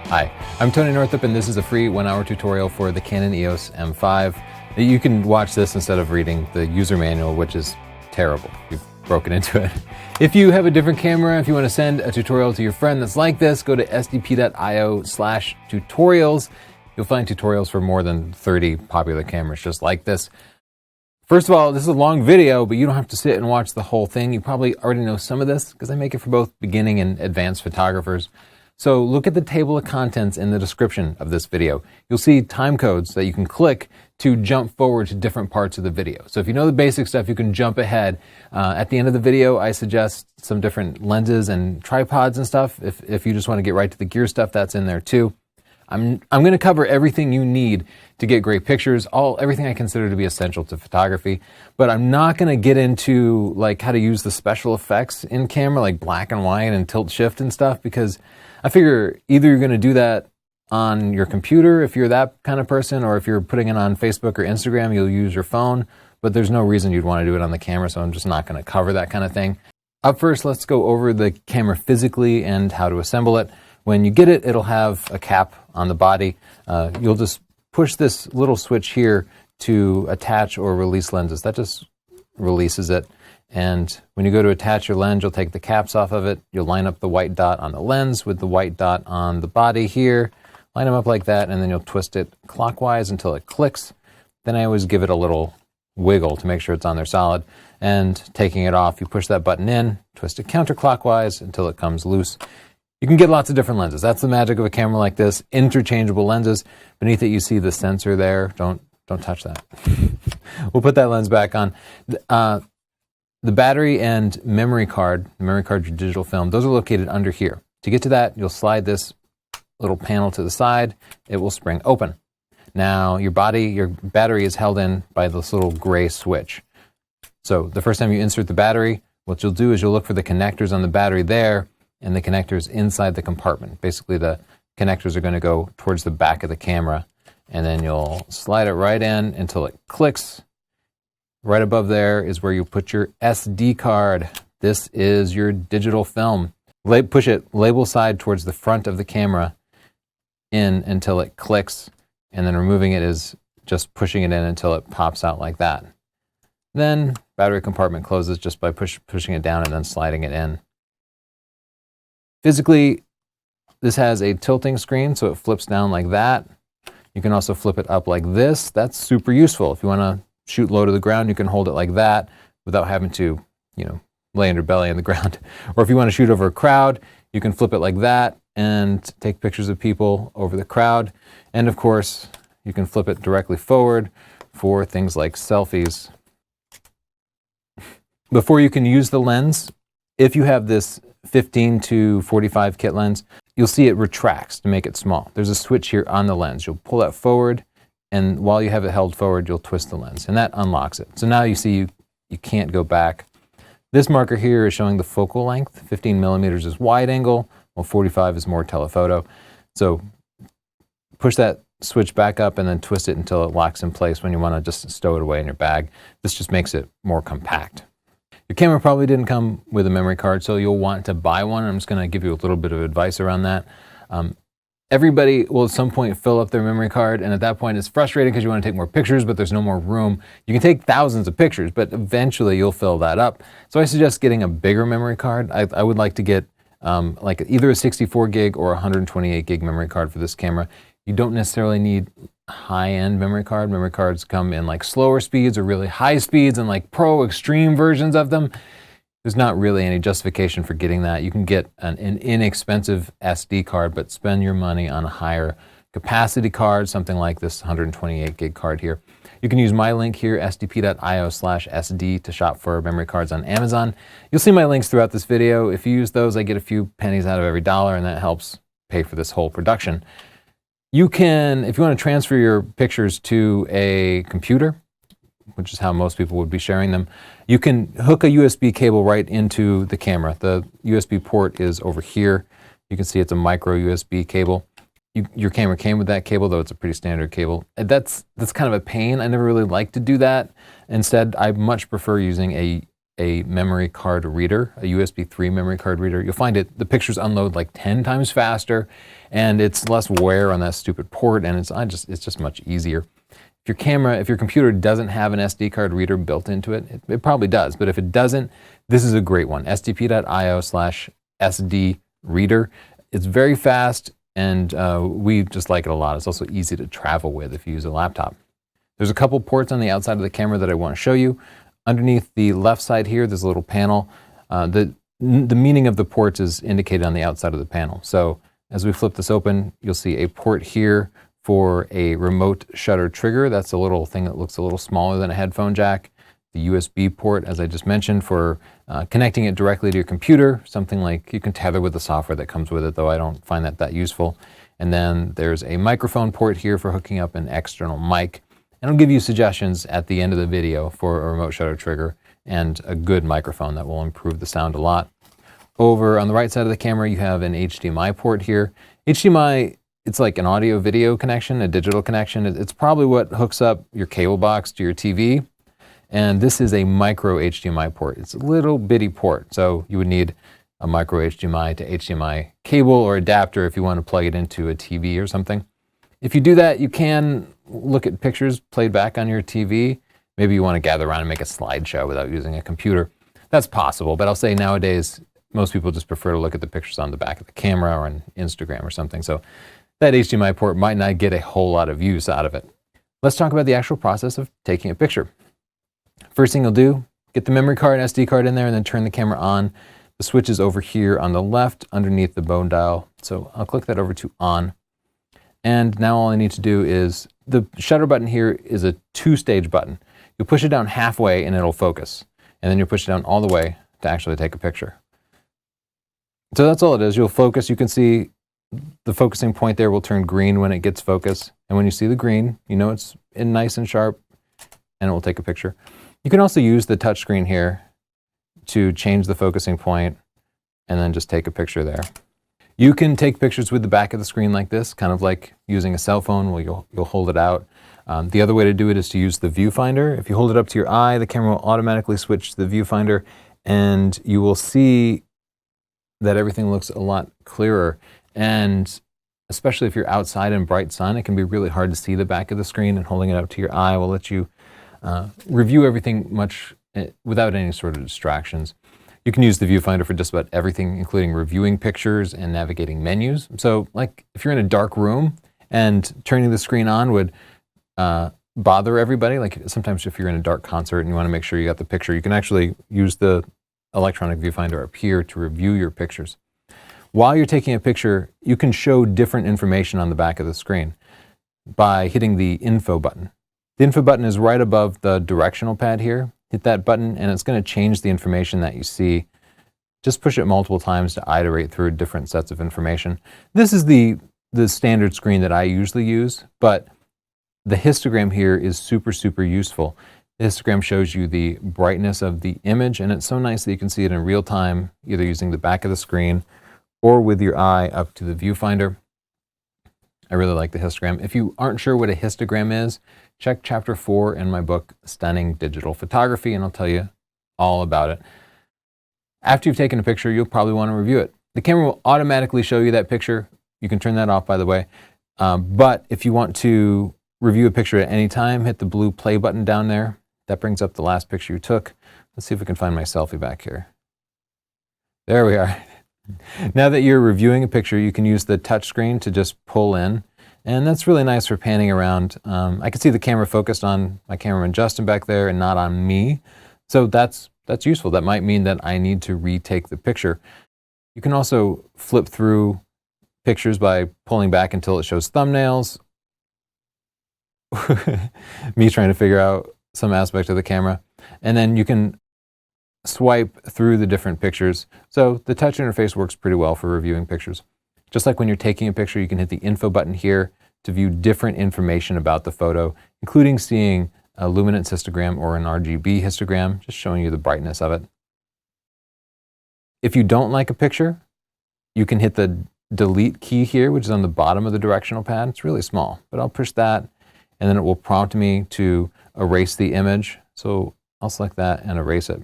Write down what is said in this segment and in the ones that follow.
Hi, I'm Tony Northup, and this is a free 1-hour tutorial for the Canon EOS M5. You can watch this instead of reading the user manual, which is terrible. You've broken into it. If you have a different camera, if you want to send a tutorial to your friend that's like this, go to sdp.io/tutorials. You'll find tutorials for more than 30 popular cameras just like this. First of all, this is a long video, but you don't have to sit and watch the whole thing. You probably already know some of this because I make it for both beginning and advanced photographers. So look at the table of contents in the description of this video. You'll see time codes that you can click to jump forward to different parts of the video. So if you know the basic stuff, you can jump ahead. At the end of the video, I suggest some different lenses and tripods and stuff. If you just want to get right to the gear stuff, that's in there too. I'm going to cover everything you need to get great pictures, everything I consider to be essential to photography, but I'm not going to get into like how to use the special effects in camera, like black and white and tilt shift and stuff, because I figure either you're going to do that on your computer if you're that kind of person, or if you're putting it on Facebook or Instagram, you'll use your phone, but there's no reason you'd want to do it on the camera, so I'm just not going to cover that kind of thing. Up first, let's go over the camera physically and how to assemble it. When you get it, it'll have a cap on the body. You'll just push this little switch here to attach or release lenses. That just releases it. And when you go to attach your lens, you'll take the caps off of it. You'll line up the white dot on the lens with the white dot on the body here. Line them up like that, and then you'll twist it clockwise until it clicks. Then I always give it a little wiggle to make sure it's on there solid. And taking it off, you push that button in, twist it counterclockwise until it comes loose. You can get lots of different lenses. That's the magic of a camera like this. Interchangeable lenses. Beneath it, you see the sensor there. Don't touch that. We'll put that lens back on. The battery and memory card, your digital film, those are located under here. To get to that, you'll slide this little panel to the side. It will spring open. Now, your battery is held in by this little gray switch. So the first time you insert the battery, what you'll do is you'll look for the connectors on the battery there and the connectors inside the compartment. Basically, the connectors are going to go towards the back of the camera, and then you'll slide it right in until it clicks. Right above there is where you put your SD card. This is your digital film. Push it label side towards the front of the camera in until it clicks, and then removing it is just pushing it in until it pops out like that. Then battery compartment closes just by pushing it down and then sliding it in. Physically, this has a tilting screen, so it flips down like that. You can also flip it up like this. That's super useful. If you want to shoot low to the ground, you can hold it like that without having to, lay on your belly on the ground. Or if you want to shoot over a crowd, you can flip it like that and take pictures of people over the crowd. And of course, you can flip it directly forward for things like selfies. Before you can use the lens, if you have this 15 to 45 kit lens, you'll see it retracts to make it small. There's a switch here on the lens. You'll pull that forward, and while you have it held forward, you'll twist the lens, and that unlocks it. So now you see you can't go back. This marker here is showing the focal length. 15 millimeters is wide angle, while 45 is more telephoto. So push that switch back up and then twist it until it locks in place when you want to just stow it away in your bag. This just makes it more compact. Your camera probably didn't come with a memory card, so you'll want to buy one. I'm just going to give you a little bit of advice around that. Everybody will at some point fill up their memory card, and at that point it's frustrating because you want to take more pictures, but there's no more room. You can take thousands of pictures, but eventually you'll fill that up. So I suggest getting a bigger memory card. I would like to get like either a 64 gig or 128 gig memory card for this camera. You don't necessarily need high-end memory card. Memory cards come in like slower speeds or really high speeds and like pro extreme versions of them. There's not really any justification for getting that. You can get an inexpensive SD card, but spend your money on a higher capacity card, something like this 128 gig card here. You can use my link here, sdp.io/SD, to shop for memory cards on Amazon. You'll see my links throughout this video. If you use those, I get a few pennies out of every dollar, and that helps pay for this whole production. You can, if you want to transfer your pictures to a computer, which is how most people would be sharing them, you can hook a USB cable right into the camera. The USB port is over here. You can see it's a micro USB cable. Your camera came with that cable, though it's a pretty standard cable. That's kind of a pain. I never really like to do that. Instead, I much prefer using a memory card reader, a USB 3 memory card reader, you'll find the pictures unload like 10 times faster, and it's less wear on that stupid port, and it's just much easier. If your computer doesn't have an SD card reader built into it, it probably does, but if it doesn't, this is a great one, stp.io/SD reader. It's very fast, and we just like it a lot. It's also easy to travel with if you use a laptop. There's a couple ports on the outside of the camera that I want to show you. Underneath the left side here, there's a little panel. The meaning of the ports is indicated on the outside of the panel. So as we flip this open, you'll see a port here for a remote shutter trigger. That's a little thing that looks a little smaller than a headphone jack. The USB port, as I just mentioned, for connecting it directly to your computer, something like you can tether with the software that comes with it, though I don't find that useful. And then there's a microphone port here for hooking up an external mic. And I'll give you suggestions at the end of the video for a remote shutter trigger and a good microphone that will improve the sound a lot. Over on the right side of the camera, you have an HDMI port here. HDMI, it's like an audio video connection, a digital connection. It's probably what hooks up your cable box to your TV. And this is a micro HDMI port. It's a little bitty port. So you would need a micro HDMI to HDMI cable or adapter if you want to plug it into a TV or something. If you do that, you can look at pictures played back on your TV. Maybe you want to gather around and make a slideshow without using a computer. That's possible, but I'll say nowadays, most people just prefer to look at the pictures on the back of the camera or on Instagram or something. So that HDMI port might not get a whole lot of use out of it. Let's talk about the actual process of taking a picture. First thing you'll do, get the memory card, SD card in there, and then turn the camera on. The switch is over here on the left underneath the bone dial. So I'll click that over to on. And now all I need to do is, the shutter button here is a 2-stage button. You'll push it down halfway and it'll focus. And then you'll push it down all the way to actually take a picture. So that's all it is. You'll focus. You can see the focusing point there will turn green when it gets focus. And when you see the green, you know it's nice and sharp, and it will take a picture. You can also use the touch screen here to change the focusing point and then just take a picture there. You can take pictures with the back of the screen like this, kind of like using a cell phone where you'll hold it out. The other way to do it is to use the viewfinder. If you hold it up to your eye, the camera will automatically switch to the viewfinder, and you will see that everything looks a lot clearer. And especially if you're outside in bright sun, it can be really hard to see the back of the screen, and holding it up to your eye will let you review everything without any sort of distractions. You can use the viewfinder for just about everything, including reviewing pictures and navigating menus. So like if you're in a dark room and turning the screen on would bother everybody, like sometimes if you're in a dark concert and you want to make sure you got the picture, you can actually use the electronic viewfinder up here to review your pictures. While you're taking a picture, you can show different information on the back of the screen by hitting the info button. The info button is right above the directional pad here. Hit that button and it's going to change the information that you see. Just push it multiple times to iterate through different sets of information. This is the standard screen that I usually use, but the histogram here is super, super useful. The histogram shows you the brightness of the image, and it's so nice that you can see it in real time, either using the back of the screen or with your eye up to the viewfinder. I really like the histogram. If you aren't sure what a histogram is, check chapter 4 in my book, Stunning Digital Photography, and I'll tell you all about it. After you've taken a picture, you'll probably want to review it. The camera will automatically show you that picture. You can turn that off, by the way. But if you want to review a picture at any time, hit the blue play button down there. That brings up the last picture you took. Let's see if we can find my selfie back here. There we are. Now that you're reviewing a picture, you can use the touch screen to just pull in. And that's really nice for panning around. I can see the camera focused on my cameraman Justin back there and not on me. So that's useful. That might mean that I need to retake the picture. You can also flip through pictures by pulling back until it shows thumbnails. Me trying to figure out some aspect of the camera. And then you can swipe through the different pictures. So the touch interface works pretty well for reviewing pictures. Just like when you're taking a picture, you can hit the info button here to view different information about the photo, including seeing a luminance histogram or an RGB histogram, just showing you the brightness of it. If you don't like a picture, you can hit the delete key here, which is on the bottom of the directional pad. It's really small, but I'll push that, and then it will prompt me to erase the image. So I'll select that and erase it.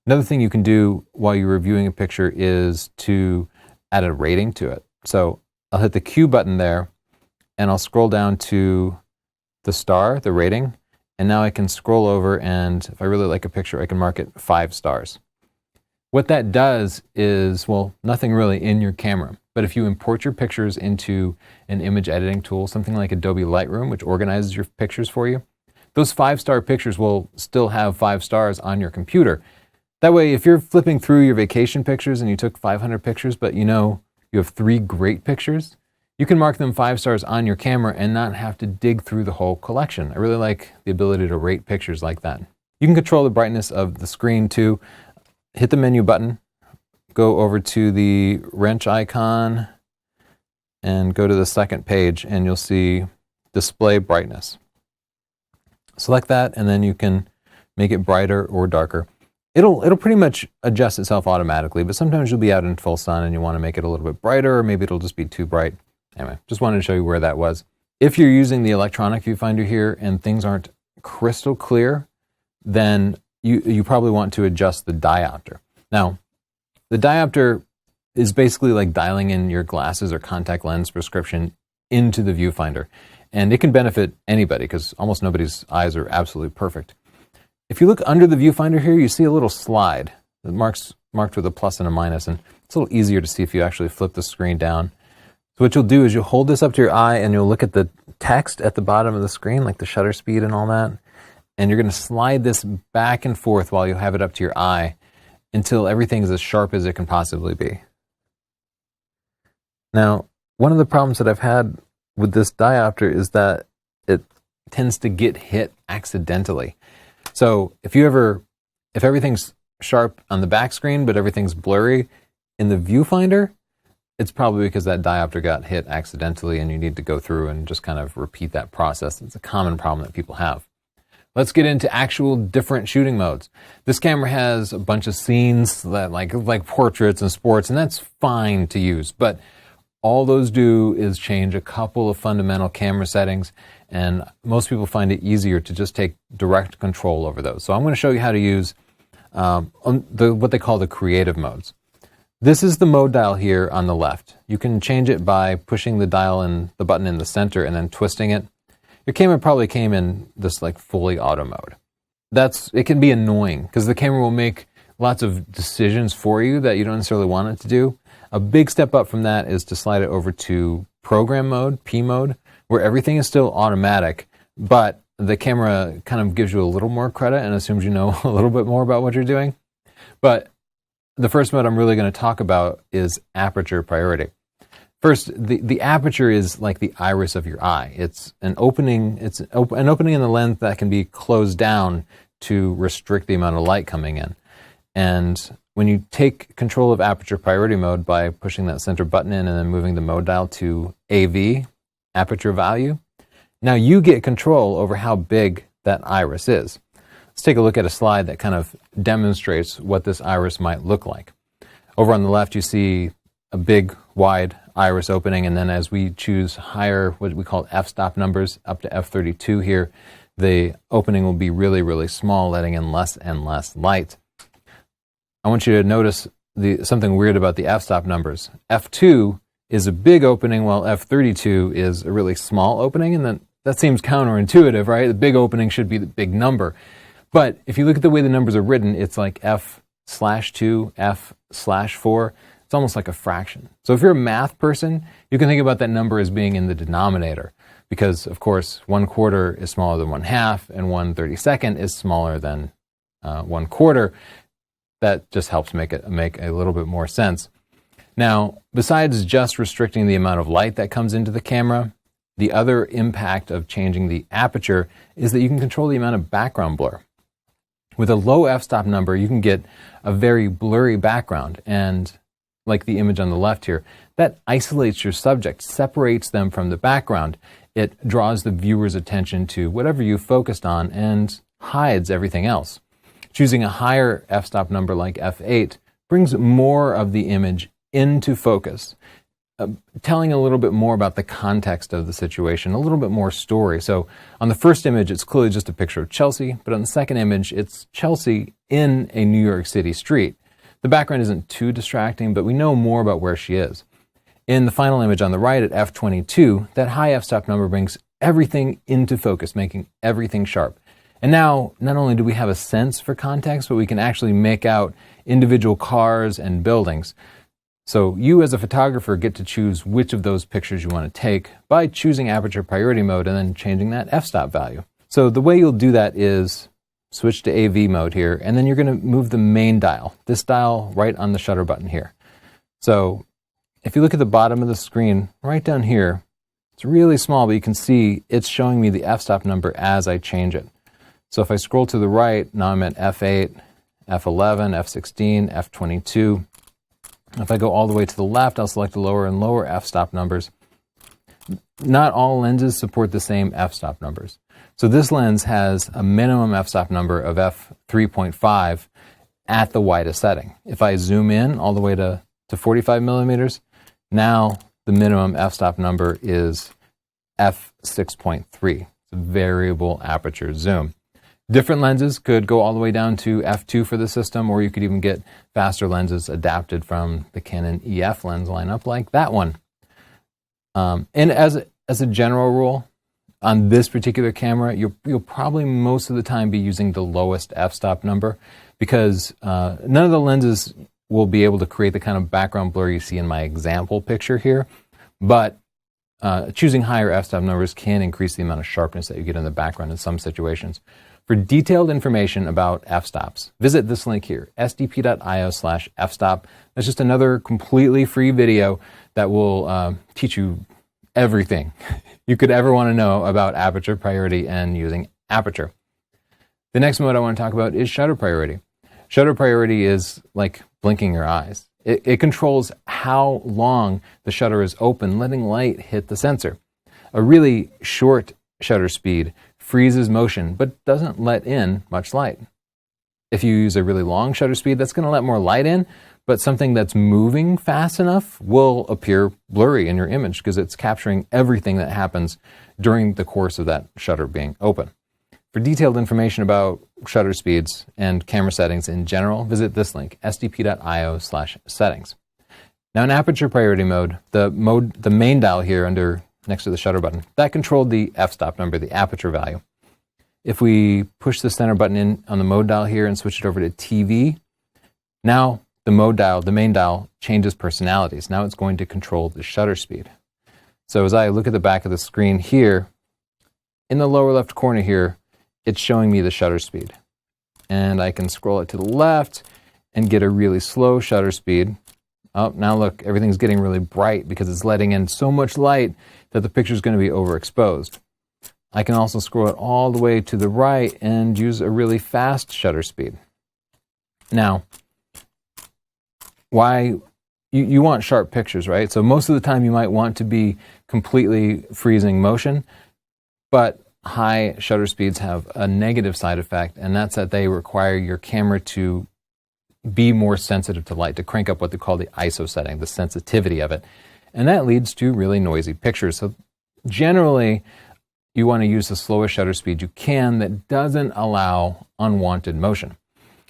Another thing you can do while you're reviewing a picture is to add a rating to it. So I'll hit the Q button there, and I'll scroll down to the star, the rating, and now I can scroll over, and if I really like a picture, I can mark it 5 stars. What that does is, well, nothing really in your camera, but if you import your pictures into an image editing tool, something like Adobe Lightroom, which organizes your pictures for you, those 5-star pictures will still have 5 stars on your computer. That way, if you're flipping through your vacation pictures and you took 500 pictures, but you know you have 3 great pictures, you can mark them 5 stars on your camera and not have to dig through the whole collection. I really like the ability to rate pictures like that. You can control the brightness of the screen too. Hit the menu button, go over to the wrench icon, and go to the second page, and you'll see display brightness. Select that, and then you can make it brighter or darker. It'll pretty much adjust itself automatically, but sometimes you'll be out in full sun and you want to make it a little bit brighter, or maybe it'll just be too bright. Anyway, just wanted to show you where that was. If you're using the electronic viewfinder here and things aren't crystal clear, then you probably want to adjust the diopter. Now, the diopter is basically like dialing in your glasses or contact lens prescription into the viewfinder. And it can benefit anybody because almost nobody's eyes are absolutely perfect. If you look under the viewfinder here, you see a little slide that marked with a plus and a minus, and it's a little easier to see if you actually flip the screen down. So what you'll do is you'll hold this up to your eye and you'll look at the text at the bottom of the screen, like the shutter speed and all that, and you're going to slide this back and forth while you have it up to your eye until everything is as sharp as it can possibly be. Now, one of the problems that I've had with this diopter is that it tends to get hit accidentally. So if everything's sharp on the back screen, but everything's blurry in the viewfinder, it's probably because that diopter got hit accidentally and you need to go through and just kind of repeat that process. It's a common problem that people have. Let's get into actual different shooting modes. This camera has a bunch of scenes that like portraits and sports, and that's fine to use, but all those do is change a couple of fundamental camera settings, and most people find it easier to just take direct control over those. So I'm going to show you how to use what they call the creative modes. This is the mode dial here on the left. You can change it by pushing the dial and the button in the center and then twisting it. Your camera probably came in this like fully auto mode. It can be annoying because the camera will make lots of decisions for you that you don't necessarily want it to do. A big step up from that is to slide it over to program mode, P mode, where everything is still automatic, but the camera kind of gives you a little more credit and assumes you know a little bit more about what you're doing. But the first mode I'm really going to talk about is Aperture Priority. First, the aperture is like the iris of your eye. It's an opening in the lens that can be closed down to restrict the amount of light coming in. And when you take control of Aperture Priority mode by pushing that center button in and then moving the mode dial to AV, aperture value, now you get control over how big that iris is. Let's take a look at a slide that kind of demonstrates what this iris might look like. Over on the left, you see a big, wide iris opening, and then as we choose higher, what we call f-stop numbers, up to f32 here, the opening will be really, really small, letting in less and less light. I want you to notice something weird about the f-stop numbers. F2 is a big opening, while f32 is a really small opening, and then that seems counterintuitive, right? The big opening should be the big number. But if you look at the way the numbers are written, it's like f/2, f/4. It's almost like a fraction. So if you're a math person, you can think about that number as being in the denominator, because of course 1/4 is smaller than 1/2, and 1/32 is smaller than 1/4. That just helps make a little bit more sense. Now, besides just restricting the amount of light that comes into the camera, the other impact of changing the aperture is that you can control the amount of background blur. With a low f-stop number, you can get a very blurry background, and like the image on the left here, that isolates your subject, separates them from the background. It draws the viewer's attention to whatever you focused on and hides everything else. Choosing a higher f-stop number like f8 brings more of the image into focus. telling a little bit more about the context of the situation, a little bit more story. So on the first image, it's clearly just a picture of Chelsea, but on the second image, it's Chelsea in a New York City street. The background isn't too distracting, but we know more about where she is. In the final image on the right at f22, that high f-stop number brings everything into focus, making everything sharp. And now, not only do we have a sense for context, but we can actually make out individual cars and buildings. So you as a photographer get to choose which of those pictures you want to take by choosing Aperture Priority mode and then changing that f-stop value. So the way you'll do that is switch to AV mode here, and then you're going to move the main dial, this dial right on the shutter button here. So if you look at the bottom of the screen, right down here, it's really small, but you can see it's showing me the f-stop number as I change it. So if I scroll to the right, now I'm at f8, f11, f16, f22. If I go all the way to the left, I'll select the lower and lower f-stop numbers. Not all lenses support the same f-stop numbers. So this lens has a minimum f-stop number of f3.5 at the widest setting. If I zoom in all the way to 45 millimeters, now the minimum f-stop number is f6.3. It's a variable aperture zoom. Different lenses could go all the way down to f2 for the system, or you could even get faster lenses adapted from the Canon EF lens lineup like that one. And as a general rule, on this particular camera, you'll probably most of the time be using the lowest f-stop number because none of the lenses will be able to create the kind of background blur you see in my example picture here, but choosing higher f-stop numbers can increase the amount of sharpness that you get in the background in some situations. For detailed information about f-stops, visit this link here, sdp.io/fstop. That's just another completely free video that will teach you everything you could ever want to know about Aperture Priority and using Aperture. The next mode I want to talk about is Shutter Priority. Shutter Priority is like blinking your eyes. It controls how long the shutter is open, letting light hit the sensor. A really short shutter speed freezes motion, but doesn't let in much light. If you use a really long shutter speed, that's going to let more light in, but something that's moving fast enough will appear blurry in your image because it's capturing everything that happens during the course of that shutter being open. For detailed information about shutter speeds and camera settings in general, visit this link, sdp.io/settings. Now in Aperture Priority mode, the main dial here next to the shutter button, that controlled the f-stop number, the aperture value. If we push the center button in on the mode dial here and switch it over to TV, now the main dial changes personalities. Now it's going to control the shutter speed. So as I look at the back of the screen here, in the lower left corner here, it's showing me the shutter speed. And I can scroll it to the left and get a really slow shutter speed. Oh, now look, everything's getting really bright because it's letting in so much light that the picture is going to be overexposed. I can also scroll it all the way to the right and use a really fast shutter speed. Now, why you want sharp pictures, right? So most of the time you might want to be completely freezing motion, but high shutter speeds have a negative side effect, and that's that they require your camera to be more sensitive to light, to crank up what they call the ISO setting, the sensitivity of it. And that leads to really noisy pictures. So generally, you want to use the slowest shutter speed you can that doesn't allow unwanted motion.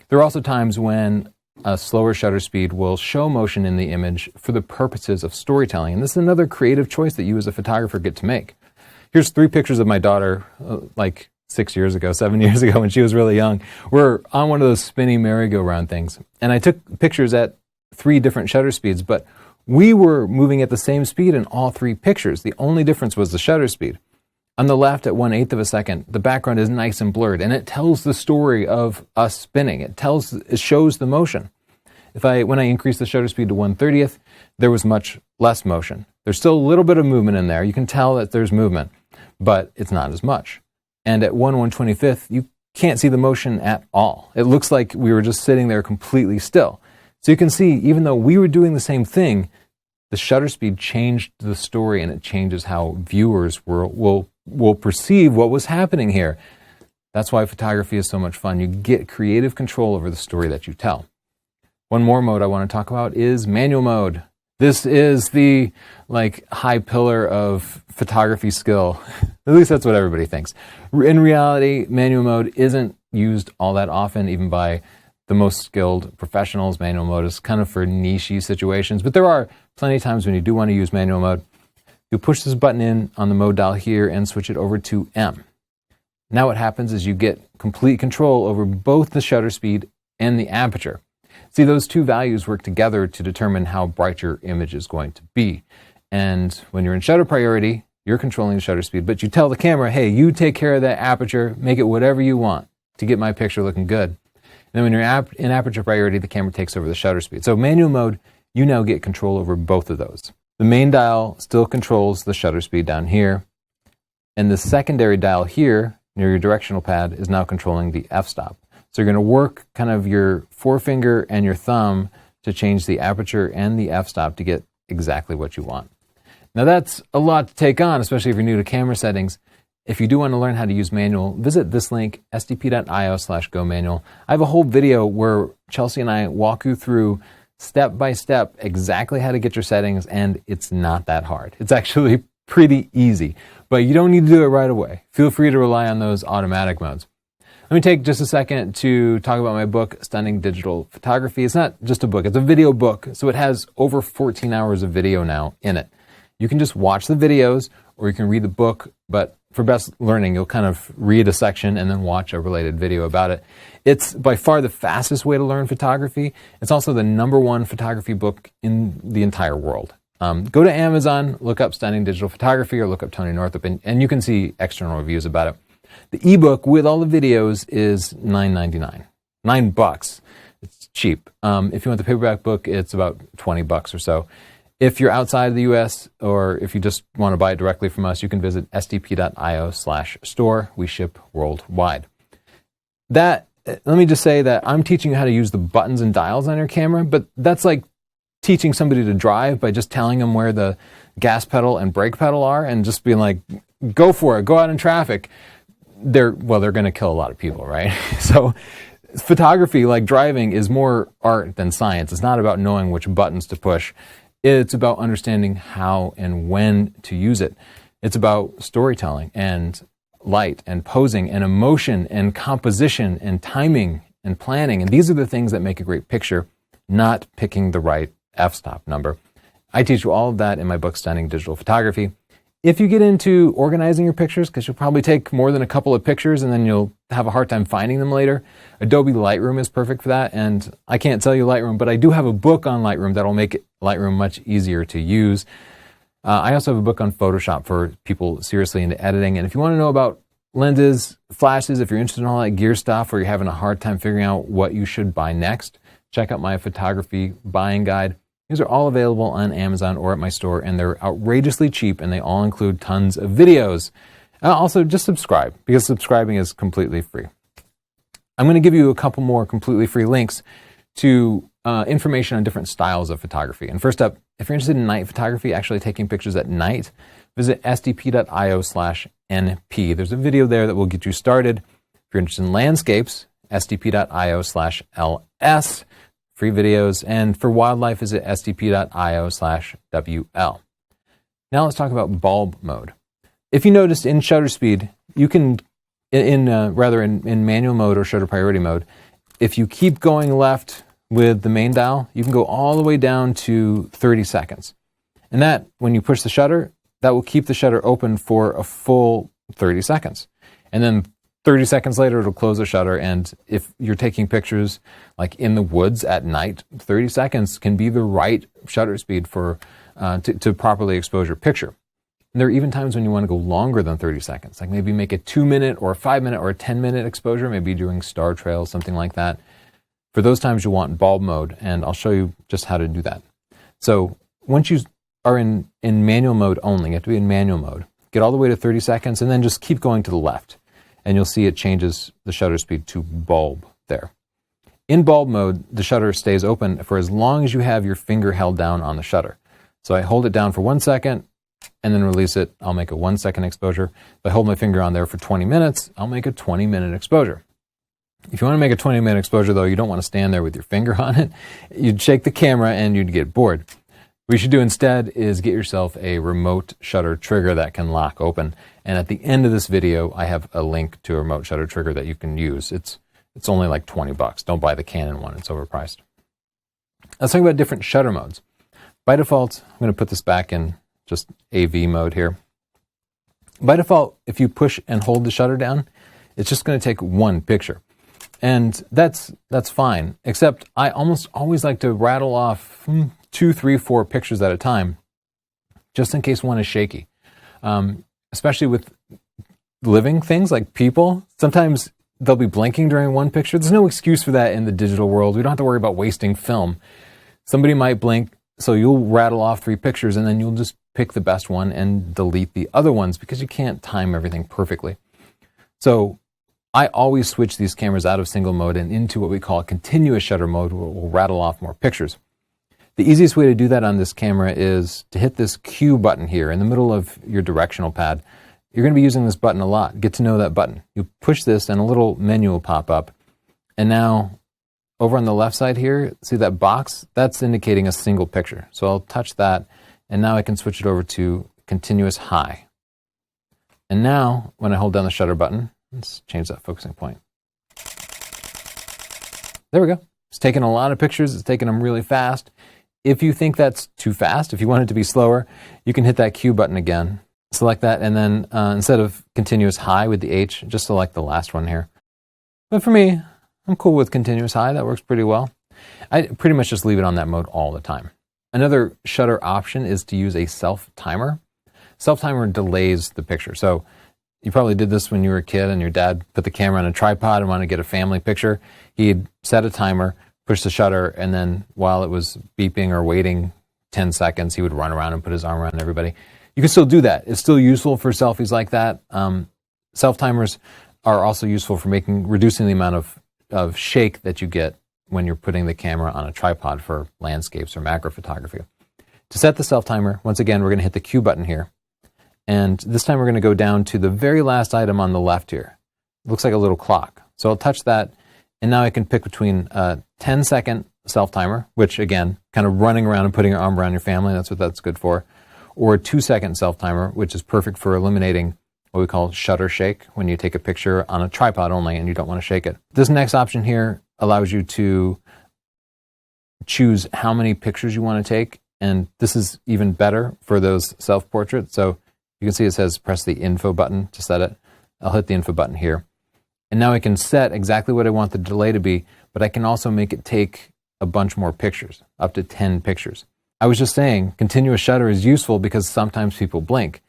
There are also times when a slower shutter speed will show motion in the image for the purposes of storytelling. And this is another creative choice that you as a photographer get to make. Here's 3 pictures of my daughter, like 7 years ago, when she was really young. We're on one of those spinny merry-go-round things. And I took pictures at 3 different shutter speeds, but we were moving at the same speed in all 3 pictures. The only difference was the shutter speed. On the left, at 1/8 of a second, the background is nice and blurred, and it tells the story of us spinning. It shows the motion. When I increased the shutter speed to 1/30th, there was much less motion. There's still a little bit of movement in there. You can tell that there's movement, but it's not as much. And at 1/125th, you can't see the motion at all. It looks like we were just sitting there completely still. So you can see, even though we were doing the same thing, the shutter speed changed the story, and it changes how viewers will perceive what was happening here. That's why photography is so much fun. You get creative control over the story that you tell. One more mode I want to talk about is manual mode. This is the high pillar of photography skill. At least that's what everybody thinks. In reality, manual mode isn't used all that often, even by the most skilled professionals. Manual mode is kind of for niche-y situations, but there are plenty of times when you do want to use manual mode. You push this button in on the mode dial here and switch it over to M. Now what happens is you get complete control over both the shutter speed and the aperture. See, those two values work together to determine how bright your image is going to be. And when you're in shutter priority, you're controlling the shutter speed, but you tell the camera, hey, you take care of that aperture, make it whatever you want to get my picture looking good. And then when you're in aperture priority, the camera takes over the shutter speed. So manual mode, you now get control over both of those. The main dial still controls the shutter speed down here, and the secondary dial here, near your directional pad, is now controlling the f-stop. So you're going to work kind of your forefinger and your thumb to change the aperture and the f-stop to get exactly what you want. Now that's a lot to take on, especially if you're new to camera settings. If you do want to learn how to use manual, visit this link, sdp.io/go manual. I have a whole video where Chelsea and I walk you through step by step exactly how to get your settings, and it's not that hard. It's actually pretty easy, but you don't need to do it right away. Feel free to rely on those automatic modes. Let me take just a second to talk about my book, Stunning Digital Photography. It's not just a book, it's a video book, so it has over 14 hours of video now in it. You can just watch the videos, or you can read the book, but for best learning, you'll kind of read a section and then watch a related video about it. It's by far the fastest way to learn photography. It's also the #1 photography book in the entire world. Go to Amazon, look up Stunning Digital Photography, or look up Tony Northup, and you can see external reviews about it. The ebook with all the videos is $9.99. $9. It's cheap. If you want the paperback book, it's about $20 or so. If you're outside of the US, or if you just want to buy it directly from us, you can visit sdp.io/store. We ship worldwide. Let me just say that I'm teaching you how to use the buttons and dials on your camera, but that's like teaching somebody to drive by just telling them where the gas pedal and brake pedal are and just being like, go for it, go out in traffic. They're going to kill a lot of people, right? So photography, like driving, is more art than science. It's not about knowing which buttons to push. It's about understanding how and when to use it. It's about storytelling and light and posing and emotion and composition and timing and planning. And these are the things that make a great picture, not picking the right f-stop number. I teach you all of that in my book, Stunning Digital Photography. If you get into organizing your pictures, because you'll probably take more than a couple of pictures and then you'll have a hard time finding them later, Adobe Lightroom is perfect for that. And I can't tell you Lightroom, but I do have a book on Lightroom that'll make Lightroom much easier to use. I also have a book on Photoshop for people seriously into editing. And if you want to know about lenses, flashes, if you're interested in all that gear stuff, or you're having a hard time figuring out what you should buy next, check out my photography buying guide. These are all available on Amazon or at my store, and they're outrageously cheap, and they all include tons of videos. Also, just subscribe, because subscribing is completely free. I'm going to give you a couple more completely free links to information on different styles of photography. And first up, if you're interested in night photography, actually taking pictures at night, visit sdp.io/np. There's a video there that will get you started. If you're interested in landscapes, sdp.io/ls. Free videos. And for wildlife, visit sdp.io/WL. Now let's talk about bulb mode. If you noticed in shutter speed, you can, in manual mode or shutter priority mode, if you keep going left with the main dial, you can go all the way down to 30 seconds. And that, when you push the shutter, that will keep the shutter open for a full 30 seconds. And then 30 seconds later, it'll close the shutter, and if you're taking pictures like in the woods at night, 30 seconds can be the right shutter speed for to properly expose your picture. And there are even times when you want to go longer than 30 seconds, like maybe make a 2-minute or a 5-minute or a 10-minute exposure, maybe during star trails, something like that. For those times, you want bulb mode, and I'll show you just how to do that. So once you are in manual mode only, you have to be in manual mode, get all the way to 30 seconds, and then just keep going to the left. And you'll see it changes the shutter speed to bulb there. In bulb mode, the shutter stays open for as long as you have your finger held down on the shutter. So I hold it down for 1 second and then release it. I'll make a 1-second exposure. If I hold my finger on there for 20 minutes, I'll make a 20-minute exposure. If you want to make a 20-minute exposure, though, you don't want to stand there with your finger on it. You'd shake the camera and you'd get bored. What you should do instead is get yourself a remote shutter trigger that can lock open. And at the end of this video, I have a link to a remote shutter trigger that you can use. It's only like 20 bucks. Don't buy the Canon one. It's overpriced. Let's talk about different shutter modes. By default, I'm going to put this back in just AV mode here. By default, if you push and hold the shutter down, it's just going to take one picture. And that's fine, except I almost always like to rattle off 2, 3, 4 pictures at a time, just in case one is shaky. Especially with living things like people, sometimes they'll be blinking during one picture. There's no excuse for that in the digital world. We don't have to worry about wasting film. Somebody might blink, so you'll rattle off 3 pictures and then you'll just pick the best one and delete the other ones because you can't time everything perfectly. So I always switch these cameras out of single mode and into what we call a continuous shutter mode, where we'll rattle off more pictures. The easiest way to do that on this camera is to hit this Q button here in the middle of your directional pad. You're going to be using this button a lot. Get to know that button. You push this and a little menu will pop up. And now over on the left side here, see that box? That's indicating a single picture. So I'll touch that and now I can switch it over to continuous high. And now when I hold down the shutter button, let's change that focusing point. There we go. It's taking a lot of pictures. It's taking them really fast. If you think that's too fast, if you want it to be slower, you can hit that Q button again. Select that, and then instead of continuous high with the H, just select the last one here. But for me, I'm cool with continuous high. That works pretty well. I pretty much just leave it on that mode all the time. Another shutter option is to use a self-timer. Self-timer delays the picture. So you probably did this when you were a kid and your dad put the camera on a tripod and wanted to get a family picture. He'd set a timer, push the shutter, and then while it was beeping or waiting 10 seconds, he would run around and put his arm around everybody. You can still do that. It's still useful for selfies like that. Self-timers are also useful for reducing the amount of shake that you get when you're putting the camera on a tripod for landscapes or macro photography. To set the self-timer, once again, we're going to hit the Q button here. And this time we're going to go down to the very last item on the left here. It looks like a little clock. So I'll touch that, and now I can pick between a 10-second self-timer, which again, kind of running around and putting your arm around your family, that's what that's good for, or a 2-second self-timer, which is perfect for eliminating what we call shutter shake, when you take a picture on a tripod only and you don't want to shake it. This next option here allows you to choose how many pictures you want to take, and this is even better for those self-portraits. So you can see it says press the info button to set it. I'll hit the info button here. And now I can set exactly what I want the delay to be, but I can also make it take a bunch more pictures, up to 10 pictures. I was just saying, continuous shutter is useful because sometimes people blink.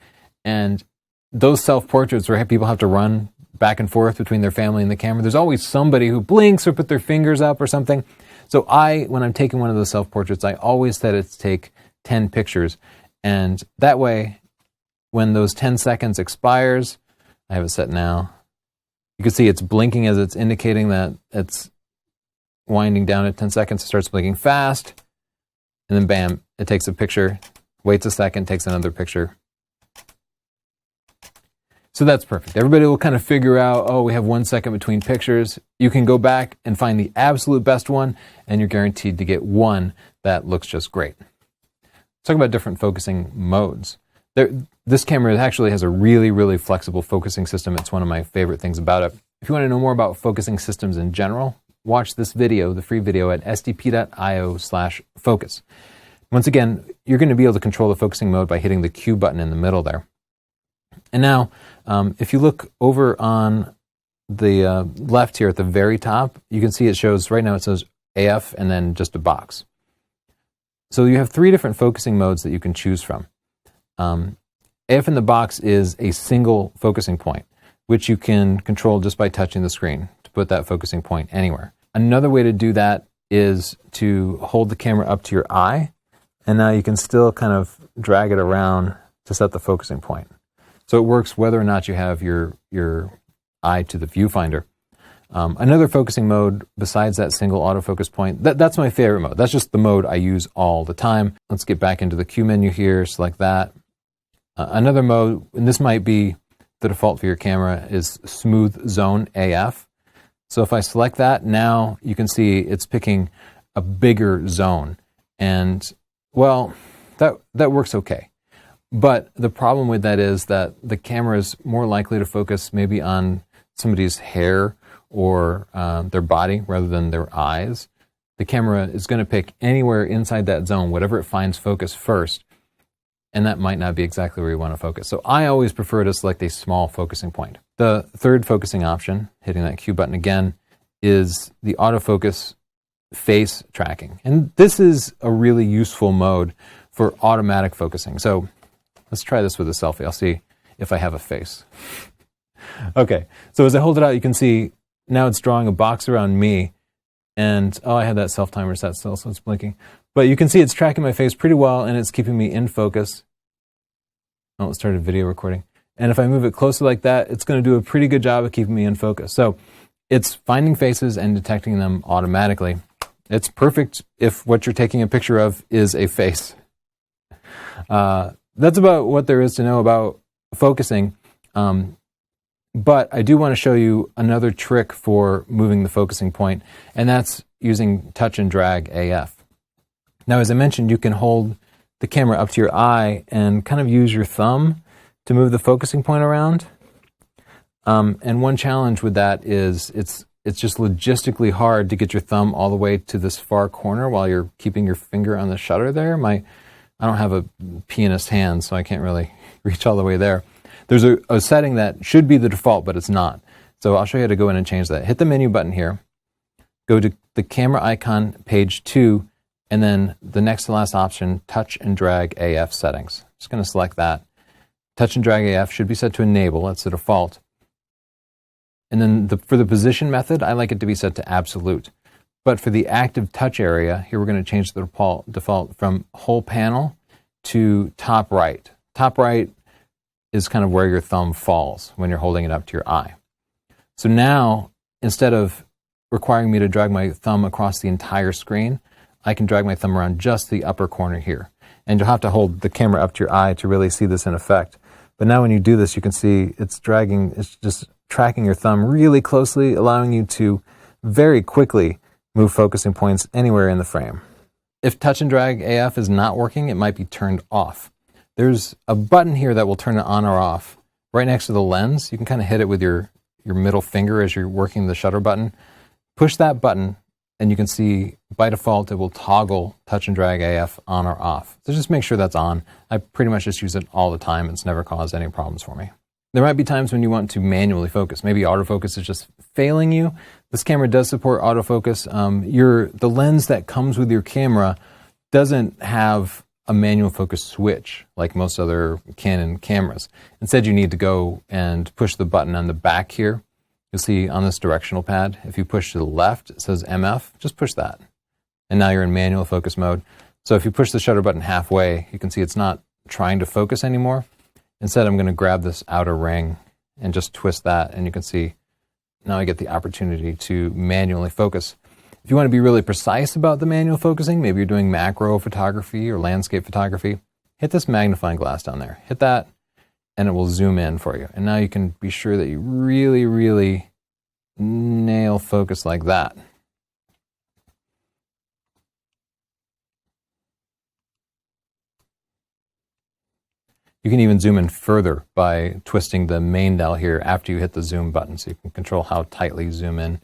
And those self-portraits where people have to run back and forth between their family and the camera, there's always somebody who blinks or put their fingers up or something. So when I'm taking one of those self-portraits, I always set it to take 10 pictures. And that way, when those 10 seconds expires, I have it set now. You can see it's blinking as it's indicating that it's winding down at 10 seconds. It starts blinking fast, and then bam, it takes a picture, waits a second, takes another picture. So that's perfect. Everybody will kind of figure out, oh, we have 1 second between pictures. You can go back and find the absolute best one, and you're guaranteed to get one that looks just great. Let's talk about different focusing modes. This camera actually has a really, really flexible focusing system. It's one of my favorite things about it. If you want to know more about focusing systems in general, watch this video, the free video at sdp.io/focus. Once again, you're going to be able to control the focusing mode by hitting the Q button in the middle there. And now, if you look over on the left here at the very top, you can see it shows, right now it says AF and then just a box. So you have 3 different focusing modes that you can choose from. AF in the box is a single focusing point, which you can control just by touching the screen to put that focusing point anywhere. Another way to do that is to hold the camera up to your eye, and now you can still kind of drag it around to set the focusing point. So it works whether or not you have your eye to the viewfinder. Another focusing mode besides that single autofocus point, that's my favorite mode. That's just the mode I use all the time. Let's get back into the Q menu here, select that. Another mode, and this might be the default for your camera, is Smooth Zone AF. So if I select that, now you can see it's picking a bigger zone. And, well, that works okay. But the problem with that is that the camera is more likely to focus maybe on somebody's hair or their body rather than their eyes. The camera is going to pick anywhere inside that zone, whatever it finds focus first, and that might not be exactly where you want to focus. So I always prefer to select a small focusing point. The third focusing option, hitting that Q button again, is the autofocus face tracking. And this is a really useful mode for automatic focusing. So let's try this with a selfie. I'll see if I have a face. Okay, so as I hold it out, you can see now it's drawing a box around me. And, oh, I had that self-timer set still, so it's blinking. But you can see it's tracking my face pretty well, and it's keeping me in focus. Oh, let's start a video recording. And if I move it closer like that, it's going to do a pretty good job of keeping me in focus. So it's finding faces and detecting them automatically. It's perfect if what you're taking a picture of is a face. That's about what there is to know about focusing. But I do want to show you another trick for moving the focusing point, and that's using touch and drag AF. Now, as I mentioned, you can hold the camera up to your eye and kind of use your thumb to move the focusing point around. And one challenge with that is it's just logistically hard to get your thumb all the way to this far corner while you're keeping your finger on the shutter there. I don't have a pianist hand, so I can't really reach all the way there. There's a setting that should be the default, but it's not. So I'll show you how to go in and change that. Hit the menu button here, go to the camera icon, page 2, and then the next to last option, touch and drag AF settings. Just going to select that. Touch and drag AF should be set to enable, that's the default. And then for the position method, I like it to be set to absolute. But for the active touch area, here we're going to change the default from whole panel to top right. Top right is kind of where your thumb falls when you're holding it up to your eye. So now, instead of requiring me to drag my thumb across the entire screen, I can drag my thumb around just the upper corner here. And you'll have to hold the camera up to your eye to really see this in effect. But now when you do this, you can see it's just tracking your thumb really closely, allowing you to very quickly move focusing points anywhere in the frame. If touch and drag AF is not working, it might be turned off. There's a button here that will turn it on or off. Right next to the lens, you can kind of hit it with your middle finger as you're working the shutter button. Push that button, and you can see by default it will toggle touch and drag AF on or off. So just make sure that's on. I pretty much just use it all the time. It's never caused any problems for me. There might be times when you want to manually focus. Maybe autofocus is just failing you. This camera does support autofocus. The lens that comes with your camera doesn't have a manual focus switch like most other Canon cameras. Instead, you need to go and push the button on the back here. You'll see on this directional pad, if you push to the left, it says MF, just push that. And now you're in manual focus mode. So if you push the shutter button halfway, you can see it's not trying to focus anymore. Instead, I'm going to grab this outer ring and just twist that, and you can see now I get the opportunity to manually focus. If you want to be really precise about the manual focusing, maybe you're doing macro photography or landscape photography, hit this magnifying glass down there. Hit that, and it will zoom in for you. And now you can be sure that you really, really nail focus like that. You can even zoom in further by twisting the main dial here after you hit the zoom button, so you can control how tightly you zoom in.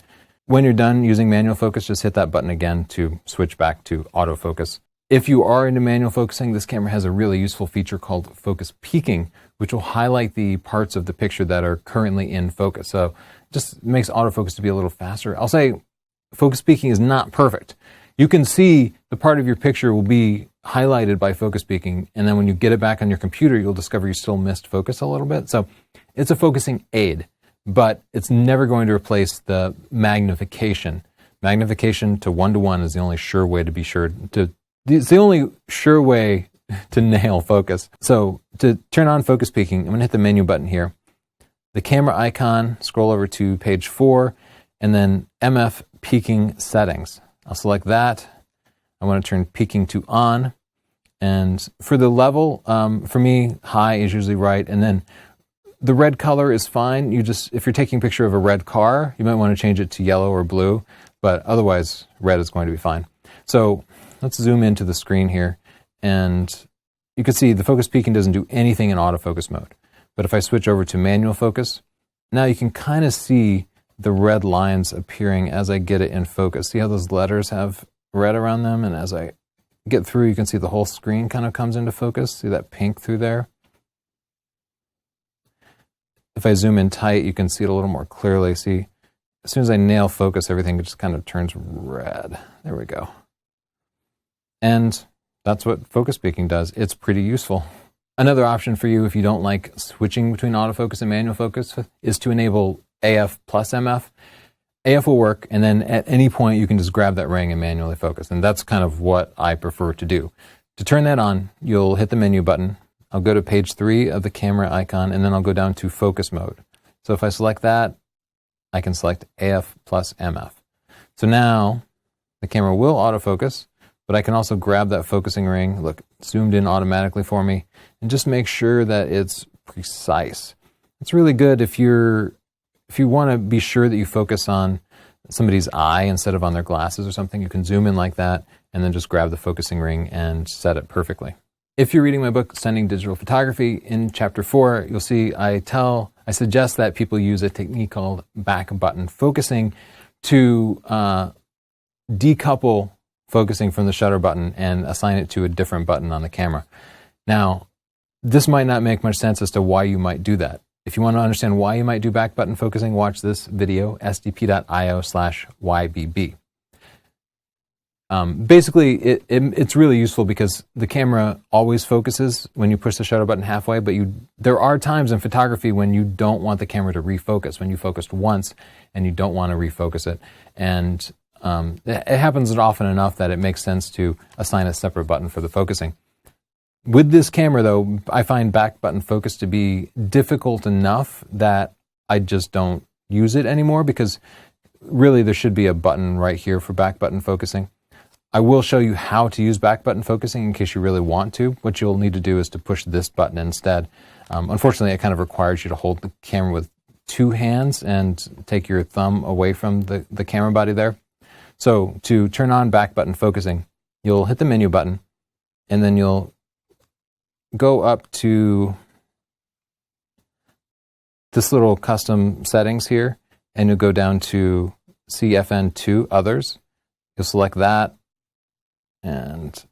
When you're done using manual focus, just hit that button again to switch back to autofocus. If you are into manual focusing, this camera has a really useful feature called focus peaking, which will highlight the parts of the picture that are currently in focus. So it just makes autofocus to be a little faster. I'll say focus peaking is not perfect. You can see the part of your picture will be highlighted by focus peaking, and then when you get it back on your computer, you'll discover you still missed focus a little bit. So it's a focusing aid, but it's never going to replace the magnification. Magnification to 1:1 is the only sure way to be sure to. It's the only sure way to nail focus. So to turn on focus peaking, I'm going to hit the menu button here. The camera icon, scroll over to page 4, and then MF peaking settings. I'll select that. I want to turn peaking to on. And for the level, for me, high is usually right. And then the red color is fine. If you're taking a picture of a red car, you might want to change it to yellow or blue, but otherwise red is going to be fine. So let's zoom into the screen here. And you can see the focus peaking doesn't do anything in autofocus mode. But if I switch over to manual focus, now you can kind of see the red lines appearing as I get it in focus. See how those letters have red around them? And as I get through, you can see the whole screen kind of comes into focus. See that pink through there? If I zoom in tight, you can see it a little more clearly. See, as soon as I nail focus, everything just kind of turns red. There we go. And that's what focus peaking does. It's pretty useful. Another option for you if you don't like switching between autofocus and manual focus is to enable AF plus MF. AF will work, and then at any point you can just grab that ring and manually focus. And that's kind of what I prefer to do. To turn that on, you'll hit the menu button. I'll go to page 3 of the camera icon, and then I'll go down to focus mode. So if I select that, I can select AF plus MF. So now the camera will autofocus, but I can also grab that focusing ring, look, zoomed in automatically for me, and just make sure that it's precise. It's really good if you want to be sure that you focus on somebody's eye instead of on their glasses or something. You can zoom in like that and then just grab the focusing ring and set it perfectly. If you're reading my book, Stunning Digital Photography, in chapter 4, you'll see I suggest that people use a technique called back button focusing to decouple focusing from the shutter button and assign it to a different button on the camera. Now, this might not make much sense as to why you might do that. If you want to understand why you might do back button focusing, watch this video, sdp.io/YBB. Basically, it's really useful because the camera always focuses when you push the shutter button halfway, but there are times in photography when you don't want the camera to refocus, when you focused once and you don't want to refocus it. And it happens often enough that it makes sense to assign a separate button for the focusing. With this camera, though, I find back button focus to be difficult enough that I just don't use it anymore, because really there should be a button right here for back button focusing. I will show you how to use back button focusing in case you really want to. What you'll need to do is to push this button instead. Unfortunately, it kind of requires you to hold the camera with 2 hands and take your thumb away from the camera body there. So to turn on back button focusing, you'll hit the menu button, and then you'll go up to this little custom settings here, and you'll go down to CFN2 Others. You'll select that and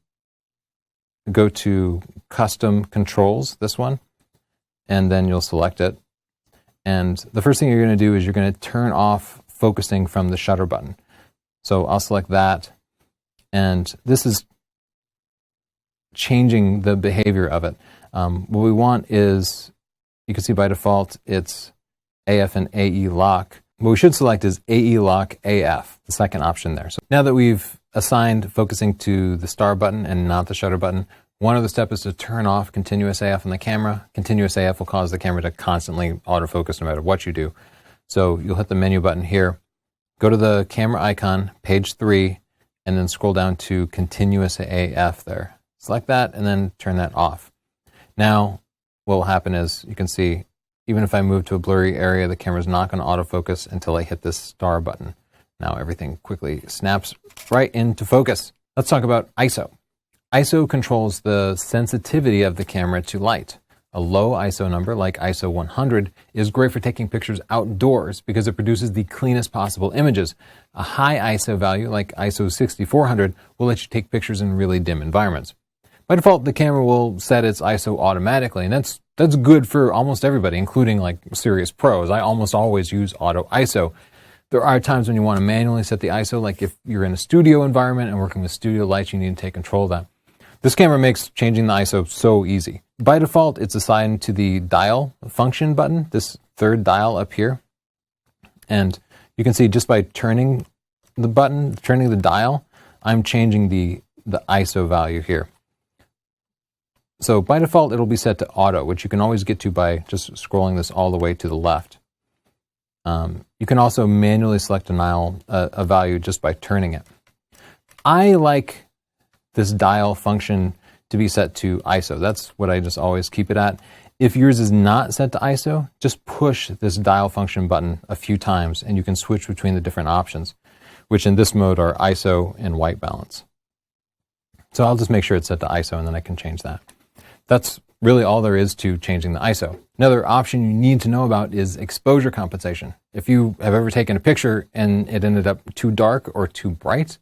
go to Custom Controls, this one, and then you'll select it. And the first thing you're going to do is you're going to turn off focusing from the shutter button. So I'll select that, and this is changing the behavior of it. What we want is, you can see by default it's AF and AE lock. What we should select is AE lock AF, the second option there. So now that we've assigned focusing to the star button and not the shutter button, one other step is to turn off continuous AF on the camera. Continuous AF will cause the camera to constantly autofocus no matter what you do. So you'll hit the menu button here, go to the camera icon, page 3, and then scroll down to continuous AF there. Select that and then turn that off. Now, what will happen is, you can see, even if I move to a blurry area, the camera's not going to autofocus until I hit this star button. Now everything quickly snaps right into focus. Let's talk about ISO. ISO controls the sensitivity of the camera to light. A low ISO number, like ISO 100, is great for taking pictures outdoors because it produces the cleanest possible images. A high ISO value, like ISO 6400, will let you take pictures in really dim environments. By default, the camera will set its ISO automatically, and that's good for almost everybody, including like serious pros. I almost always use auto ISO. There are times when you want to manually set the ISO, like if you're in a studio environment and working with studio lights, you need to take control of that. This camera makes changing the ISO so easy. By default, it's assigned to the dial function button, this third dial up here. And you can see just by turning the button, turning the dial, I'm changing the ISO value here. So by default, it'll be set to auto, which you can always get to by just scrolling this all the way to the left. You can also manually select a value just by turning it. I like this dial function to be set to ISO. That's what I just always keep it at. If yours is not set to ISO, just push this dial function button a few times and you can switch between the different options, which in this mode are ISO and white balance. So I'll just make sure it's set to ISO and then I can change that. That's really all there is to changing the ISO. Another option you need to know about is exposure compensation. If you have ever taken a picture and it ended up too dark or too bright,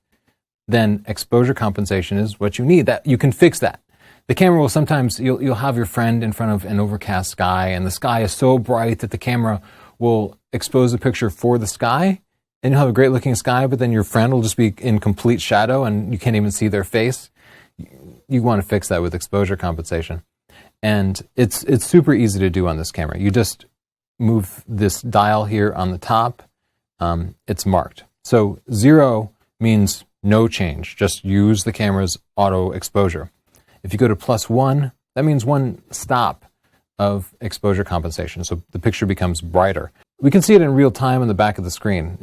then exposure compensation is what you need. That you can fix that. The camera will sometimes, you'll have your friend in front of an overcast sky, and the sky is so bright that the camera will expose the picture for the sky, and you'll have a great looking sky, but then your friend will just be in complete shadow and you can't even see their face. You want to fix that with exposure compensation. And it's super easy to do on this camera. You just move this dial here on the top. It's marked. So 0 means no change. Just use the camera's auto exposure. If you go to +1, that means one stop of exposure compensation. So the picture becomes brighter. We can see it in real time on the back of the screen.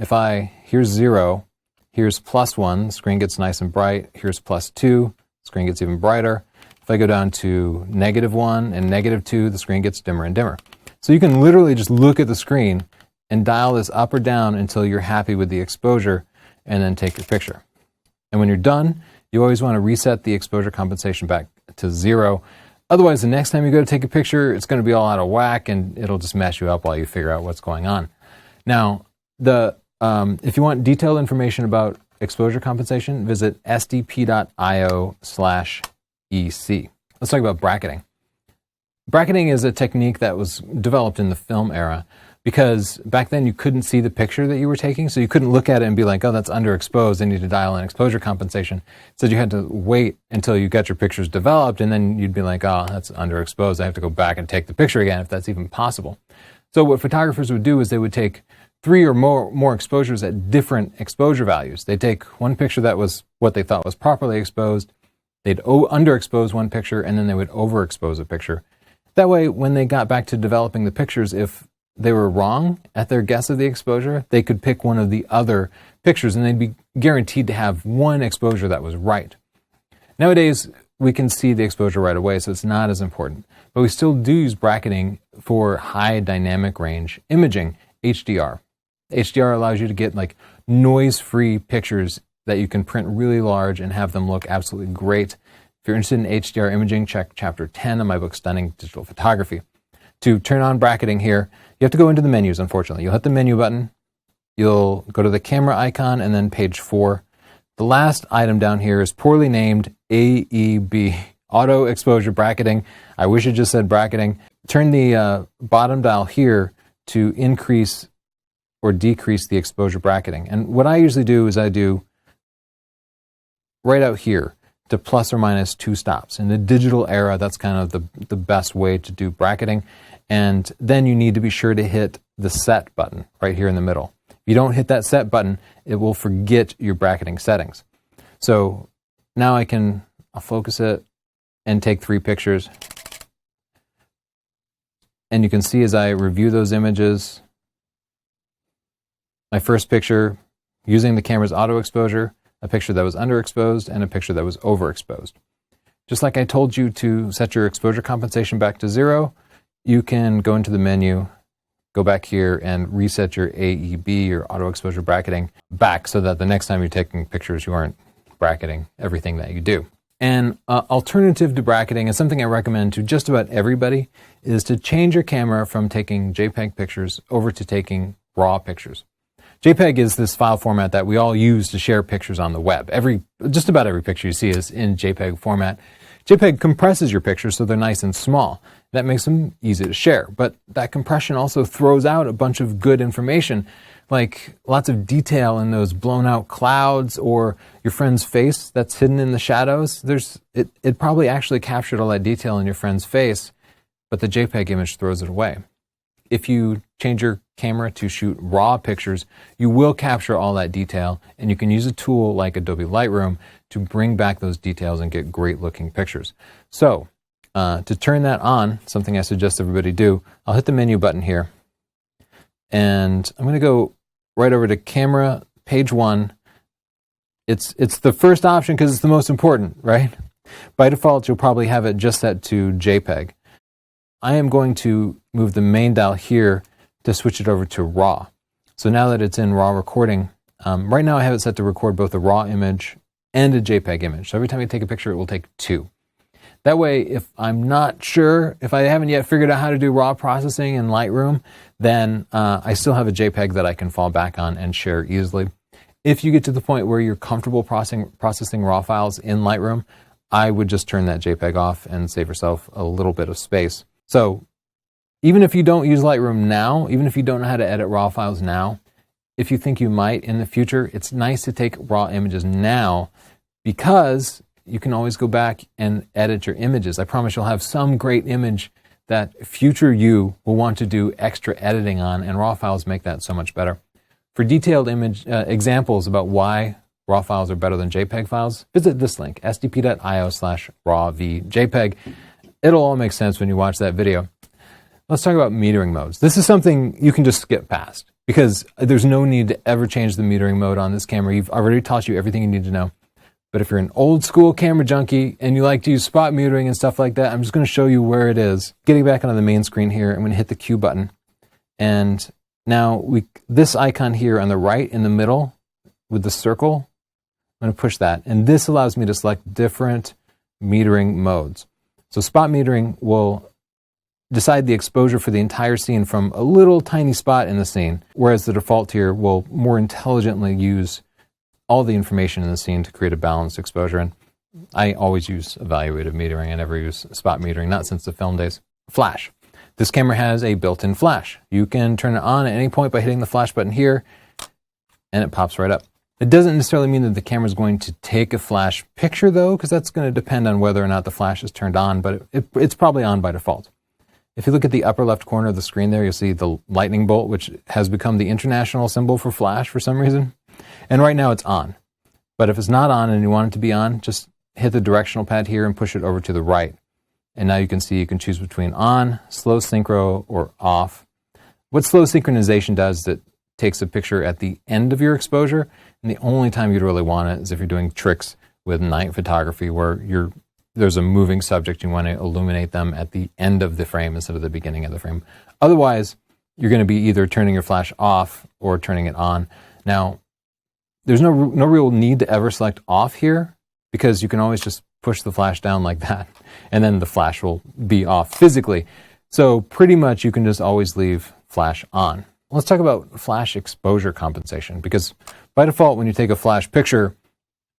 Here's 0, here's +1, the screen gets nice and bright. Here's +2, screen gets even brighter. If I go down to -1 and -2, the screen gets dimmer and dimmer. So you can literally just look at the screen and dial this up or down until you're happy with the exposure, and then take your picture. And when you're done, you always want to reset the exposure compensation back to 0. Otherwise, the next time you go to take a picture, it's going to be all out of whack, and it'll just mess you up while you figure out what's going on. Now, if you want detailed information about exposure compensation, visit sdp.io/EC. Let's talk about bracketing. Bracketing is a technique that was developed in the film era because back then you couldn't see the picture that you were taking, so you couldn't look at it and be like, oh, that's underexposed, I need to dial in exposure compensation. So you had to wait until you got your pictures developed, and then you'd be like, oh, that's underexposed, I have to go back and take the picture again, if that's even possible. So what photographers would do is they would take 3 or more exposures at different exposure values. They'd take one picture that was what they thought was properly exposed, they'd underexpose one picture, and then they would overexpose a picture. That way, when they got back to developing the pictures, if they were wrong at their guess of the exposure, they could pick one of the other pictures, and they'd be guaranteed to have one exposure that was right. Nowadays, we can see the exposure right away, so it's not as important. But we still do use bracketing for high dynamic range imaging, HDR. HDR allows you to get like noise-free pictures that you can print really large and have them look absolutely great. If you're interested in HDR imaging, check Chapter 10 of my book, Stunning Digital Photography. To turn on bracketing here, you have to go into the menus, unfortunately. You'll hit the menu button, you'll go to the camera icon, and then page 4. The last item down here is poorly named AEB, Auto Exposure Bracketing. I wish it just said bracketing. Turn the bottom dial here to increase or decrease the exposure bracketing. And what I usually do is I do right out here to ±2 stops. In the digital era, that's kind of the best way to do bracketing. And then you need to be sure to hit the set button right here in the middle. If you don't hit that set button, it will forget your bracketing settings. So now I'll focus it and take 3 pictures. And you can see as I review those images, my first picture using the camera's auto exposure, a picture that was underexposed, and a picture that was overexposed. Just like I told you to set your exposure compensation back to 0, you can go into the menu, go back here and reset your AEB, your auto exposure bracketing, back so that the next time you're taking pictures, you aren't bracketing everything that you do. An alternative to bracketing, and something I recommend to just about everybody, is to change your camera from taking JPEG pictures over to taking RAW pictures. JPEG is this file format that we all use to share pictures on the web. Just about every picture you see is in JPEG format. JPEG compresses your pictures so they're nice and small. That makes them easy to share. But that compression also throws out a bunch of good information, like lots of detail in those blown out clouds or your friend's face that's hidden in the shadows. It probably actually captured all that detail in your friend's face, but the JPEG image throws it away. If you change your camera to shoot RAW pictures, you will capture all that detail, and you can use a tool like Adobe Lightroom to bring back those details and get great looking pictures. So to turn that on, something I suggest everybody do, I'll hit the menu button here, and I'm going to go right over to camera, page 1. It's the first option because it's the most important, right? By default, you'll probably have it just set to JPEG. I am going to move the main dial here to switch it over to RAW. So now that it's in RAW recording, right now I have it set to record both a RAW image and a JPEG image. So every time you take a picture, it will take 2. That way, if I'm not sure, if I haven't yet figured out how to do raw processing in Lightroom, then I still have a JPEG that I can fall back on and share easily. If you get to the point where you're comfortable processing raw files in Lightroom, I would just turn that JPEG off and save yourself a little bit of space. So even if you don't use Lightroom now, even if you don't know how to edit raw files now, if you think you might in the future, it's nice to take raw images now because you can always go back and edit your images. I promise you'll have some great image that future you will want to do extra editing on, and raw files make that so much better. For detailed image examples about why raw files are better than JPEG files, visit this link, sdp.io/rawvjpeg. It'll all make sense when you watch that video. Let's talk about metering modes. This is something you can just skip past because there's no need to ever change the metering mode on this camera. I've already taught you everything you need to know. But if you're an old school camera junkie and you like to use spot metering and stuff like that, I'm just going to show you where it is. Getting back onto the main screen here, I'm going to hit the Q button. And now this icon here on the right in the middle with the circle, I'm going to push that. And this allows me to select different metering modes. So spot metering will decide the exposure for the entire scene from a little tiny spot in the scene, whereas the default here will more intelligently use all the information in the scene to create a balanced exposure. And I always use evaluative metering. I never use spot metering, not since the film days. Flash. This camera has a built-in flash. You can turn it on at any point by hitting the flash button here, and it pops right up. It doesn't necessarily mean that the camera is going to take a flash picture, though, because that's going to depend on whether or not the flash is turned on, but it's probably on by default. If you look at the upper left corner of the screen there, you'll see the lightning bolt, which has become the international symbol for flash for some reason. And right now it's on. But if it's not on and you want it to be on, just hit the directional pad here and push it over to the right. And now you can see you can choose between on, slow synchro, or off. What slow synchronization does is it takes a picture at the end of your exposure, and the only time you'd really want it is if you're doing tricks with night photography where there's a moving subject, you want to illuminate them at the end of the frame instead of the beginning of the frame. Otherwise, you're going to be either turning your flash off or turning it on. Now, there's no real need to ever select off here because you can always just push the flash down like that and then the flash will be off physically. So pretty much you can just always leave flash on. Let's talk about flash exposure compensation because by default when you take a flash picture,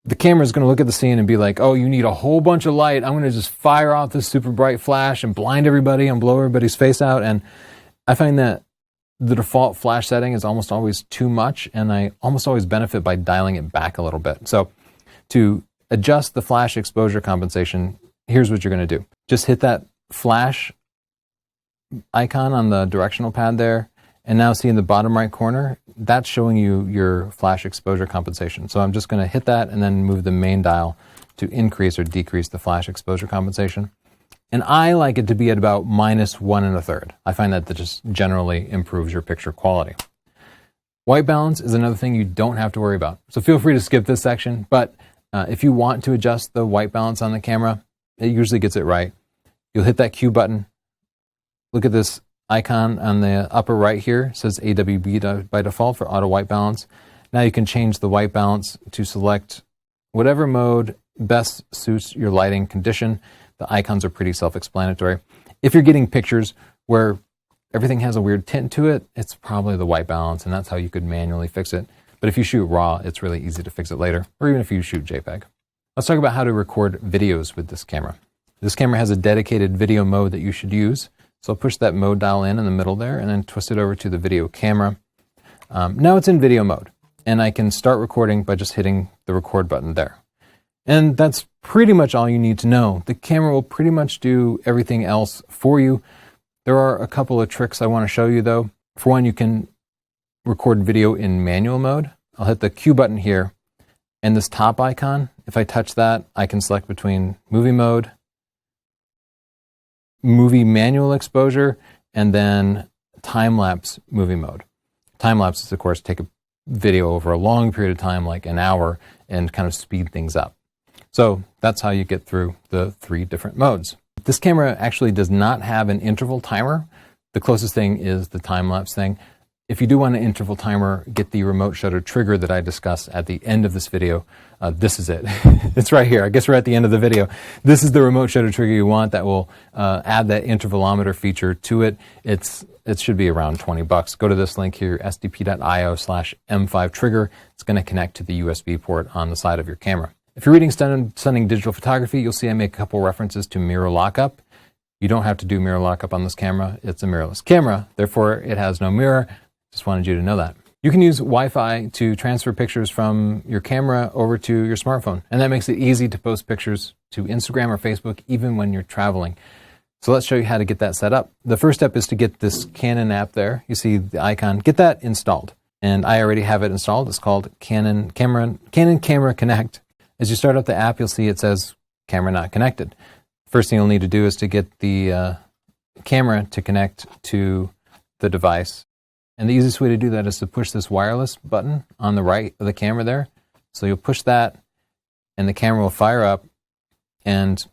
the camera is going to look at the scene and be like, oh, you need a whole bunch of light. I'm going to just fire off this super bright flash and blind everybody and blow everybody's face out. And I find that the default flash setting is almost always too much, and I almost always benefit by dialing it back a little bit. So to adjust the flash exposure compensation, here's what you're going to do. Just hit that flash icon on the directional pad there, and now see in the bottom right corner, that's showing you your flash exposure compensation. So I'm just going to hit that and then move the main dial to increase or decrease the flash exposure compensation. And I like it to be at about -1 1/3. I find that just generally improves your picture quality. White balance is another thing you don't have to worry about. So feel free to skip this section, but if you want to adjust the white balance on the camera, it usually gets it right. You'll hit that Q button. Look at this icon on the upper right here. It says AWB by default for auto white balance. Now you can change the white balance to select whatever mode best suits your lighting condition. The icons are pretty self-explanatory. If you're getting pictures where everything has a weird tint to it, it's probably the white balance, and that's how you could manually fix it. But if you shoot RAW, it's really easy to fix it later, or even if you shoot JPEG. Let's talk about how to record videos with this camera. This camera has a dedicated video mode that you should use. So I'll push that mode dial in the middle there and then twist it over to the video camera. Now it's in video mode, and I can start recording by just hitting the record button there. And that's pretty much all you need to know. The camera will pretty much do everything else for you. There are a couple of tricks I want to show you though. For one, you can record video in manual mode. I'll hit the Q button here, and this top icon, if I touch that, I can select between movie mode, movie manual exposure, and then time-lapse movie mode. Time-lapse is, of course, take a video over a long period of time, like an hour, and kind of speed things up. So that's how you get through the 3 different modes. This camera actually does not have an interval timer. The closest thing is the time-lapse thing. If you do want an interval timer, get the remote shutter trigger that I discussed at the end of this video. This is it. It's right here. I guess we're at the end of the video. This is the remote shutter trigger you want that will add that intervalometer feature to it. It should be around $20. Go to this link here, sdp.io/m5 trigger. It's going to connect to the USB port on the side of your camera. If you're reading Stunning Digital Photography, you'll see I make a couple references to mirror lockup. You don't have to do mirror lockup on this camera. It's a mirrorless camera, therefore it has no mirror. Just wanted you to know that. You can use Wi-Fi to transfer pictures from your camera over to your smartphone, and that makes it easy to post pictures to Instagram or Facebook even when you're traveling. So let's show you how to get that set up. The first step is to get this Canon app there. You see the icon. Get that installed, and I already have it installed. It's called Canon Camera Connect. As you start up the app, you'll see it says camera not connected. First thing you'll need to do is to get the camera to connect to the device. And the easiest way to do that is to push this wireless button on the right of the camera there. So you'll push that, and the camera will fire up, and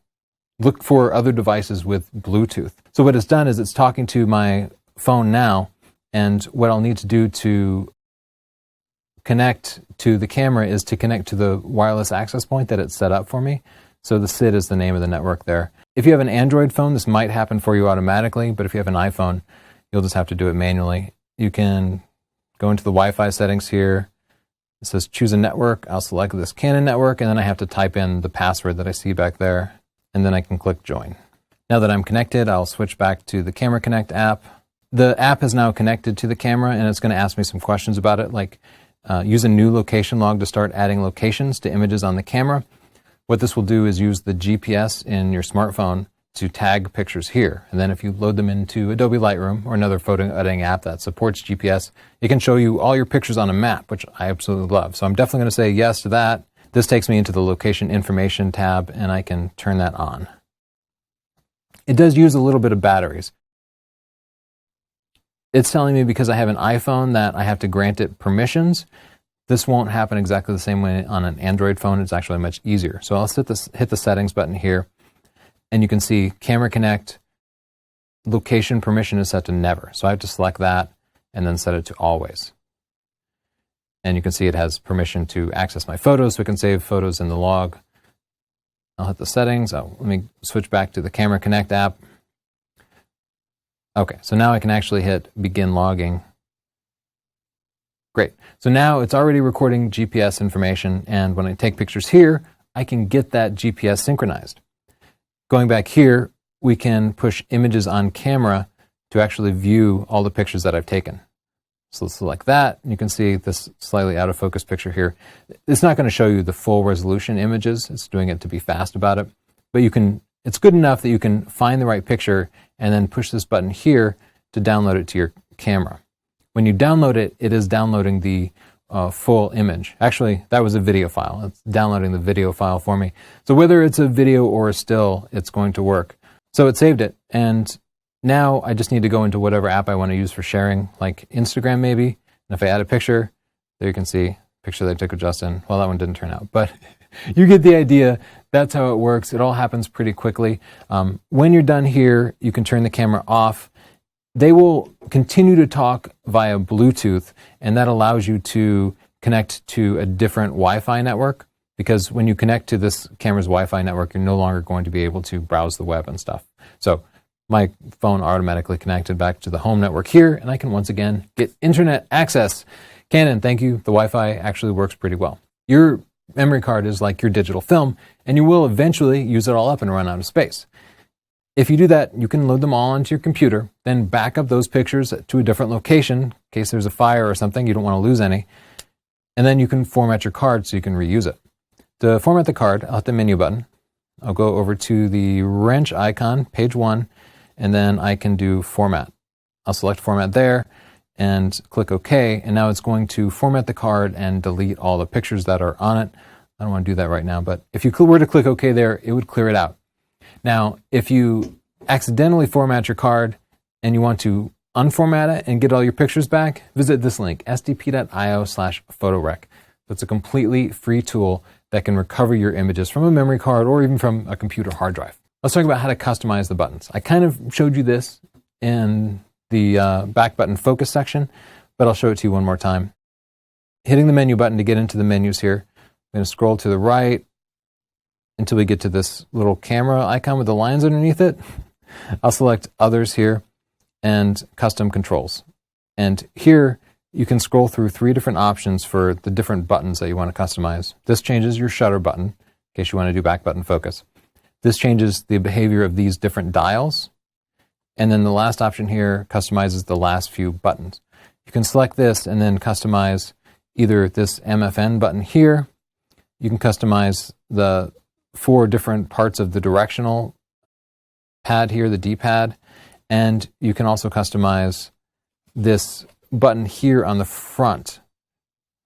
look for other devices with Bluetooth. So what it's done is it's talking to my phone now, and what I'll need to do to connect to the camera is to connect to the wireless access point that it's set up for me. So the SID is the name of the network there. If you have an Android phone, this might happen for you automatically, but if you have an iPhone, you'll just have to do it manually. You can go into the Wi-Fi settings here. It says choose a network. I'll select this Canon network, and then I have to type in the password that I see back there, and then I can click join. Now that I'm connected, I'll switch back to the Camera Connect app. The app is now connected to the camera, and it's going to ask me some questions about it, like use a new location log to start adding locations to images on the camera. What this will do is use the GPS in your smartphone to tag pictures here. And then if you load them into Adobe Lightroom or another photo editing app that supports GPS, it can show you all your pictures on a map, which I absolutely love. So I'm definitely going to say yes to that. This takes me into the location information tab, and I can turn that on. It does use a little bit of batteries. It's telling me because I have an iPhone that I have to grant it permissions. This won't happen exactly the same way on an Android phone. It's actually much easier. So I'll hit the settings button here, and you can see Camera Connect, location permission is set to never. So I have to select that and then set it to always. And you can see it has permission to access my photos, so it can save photos in the log. I'll hit the settings. Let me switch back to the Camera Connect app. Okay, so now I can actually hit begin logging. Great. So now it's already recording GPS information, and when I take pictures here, I can get that GPS synchronized. Going back here, we can push images on camera to actually view all the pictures that I've taken. So select that, and you can see this slightly out of focus picture here. It's not going to show you the full resolution images. It's doing it to be fast about it. But it's good enough that you can find the right picture and then push this button here to download it to your camera. When you download it, it is downloading the full image. Actually, that was a video file. It's downloading the video file for me. So whether it's a video or a still, it's going to work. So it saved it, and now I just need to go into whatever app I want to use for sharing, like Instagram maybe. And if I add a picture, there you can see picture that I took of Justin. Well, that one didn't turn out, but you get the idea. That's how it works. It all happens pretty quickly. When you're done here, you can turn the camera off. They will continue to talk via Bluetooth, and that allows you to connect to a different Wi-Fi network, because when you connect to this camera's Wi-Fi network, you're no longer going to be able to browse the web and stuff. So my phone automatically connected back to the home network here, and I can once again get internet access. Canon, thank you. The Wi-Fi actually works pretty well. Your memory card is like your digital film, and you will eventually use it all up and run out of space. If you do that, you can load them all onto your computer, then back up those pictures to a different location in case there's a fire or something. You don't want to lose any. And then you can format your card so you can reuse it. To format the card, I'll hit the menu button. I'll go over to the wrench icon, page 1, and then I can do format. I'll select format there and click OK, and now it's going to format the card and delete all the pictures that are on it. I don't want to do that right now, but if you were to click OK there, it would clear it out. Now, if you accidentally format your card and you want to unformat it and get all your pictures back, visit this link, sdp.io/photorec. It's a completely free tool that can recover your images from a memory card or even from a computer hard drive. Let's talk about how to customize the buttons. I kind of showed you this in the back button focus section, but I'll show it to you one more time. Hitting the menu button to get into the menus here. I'm going to scroll to the right until we get to this little camera icon with the lines underneath it. I'll select Others here and Custom Controls. And here you can scroll through 3 different options for the different buttons that you want to customize. This changes your shutter button, in case you want to do back button focus. This changes the behavior of these different dials. And then the last option here customizes the last few buttons. You can select this and then customize either this MFN button here. You can customize the 4 different parts of the directional pad here, the D-pad, and you can also customize this button here on the front,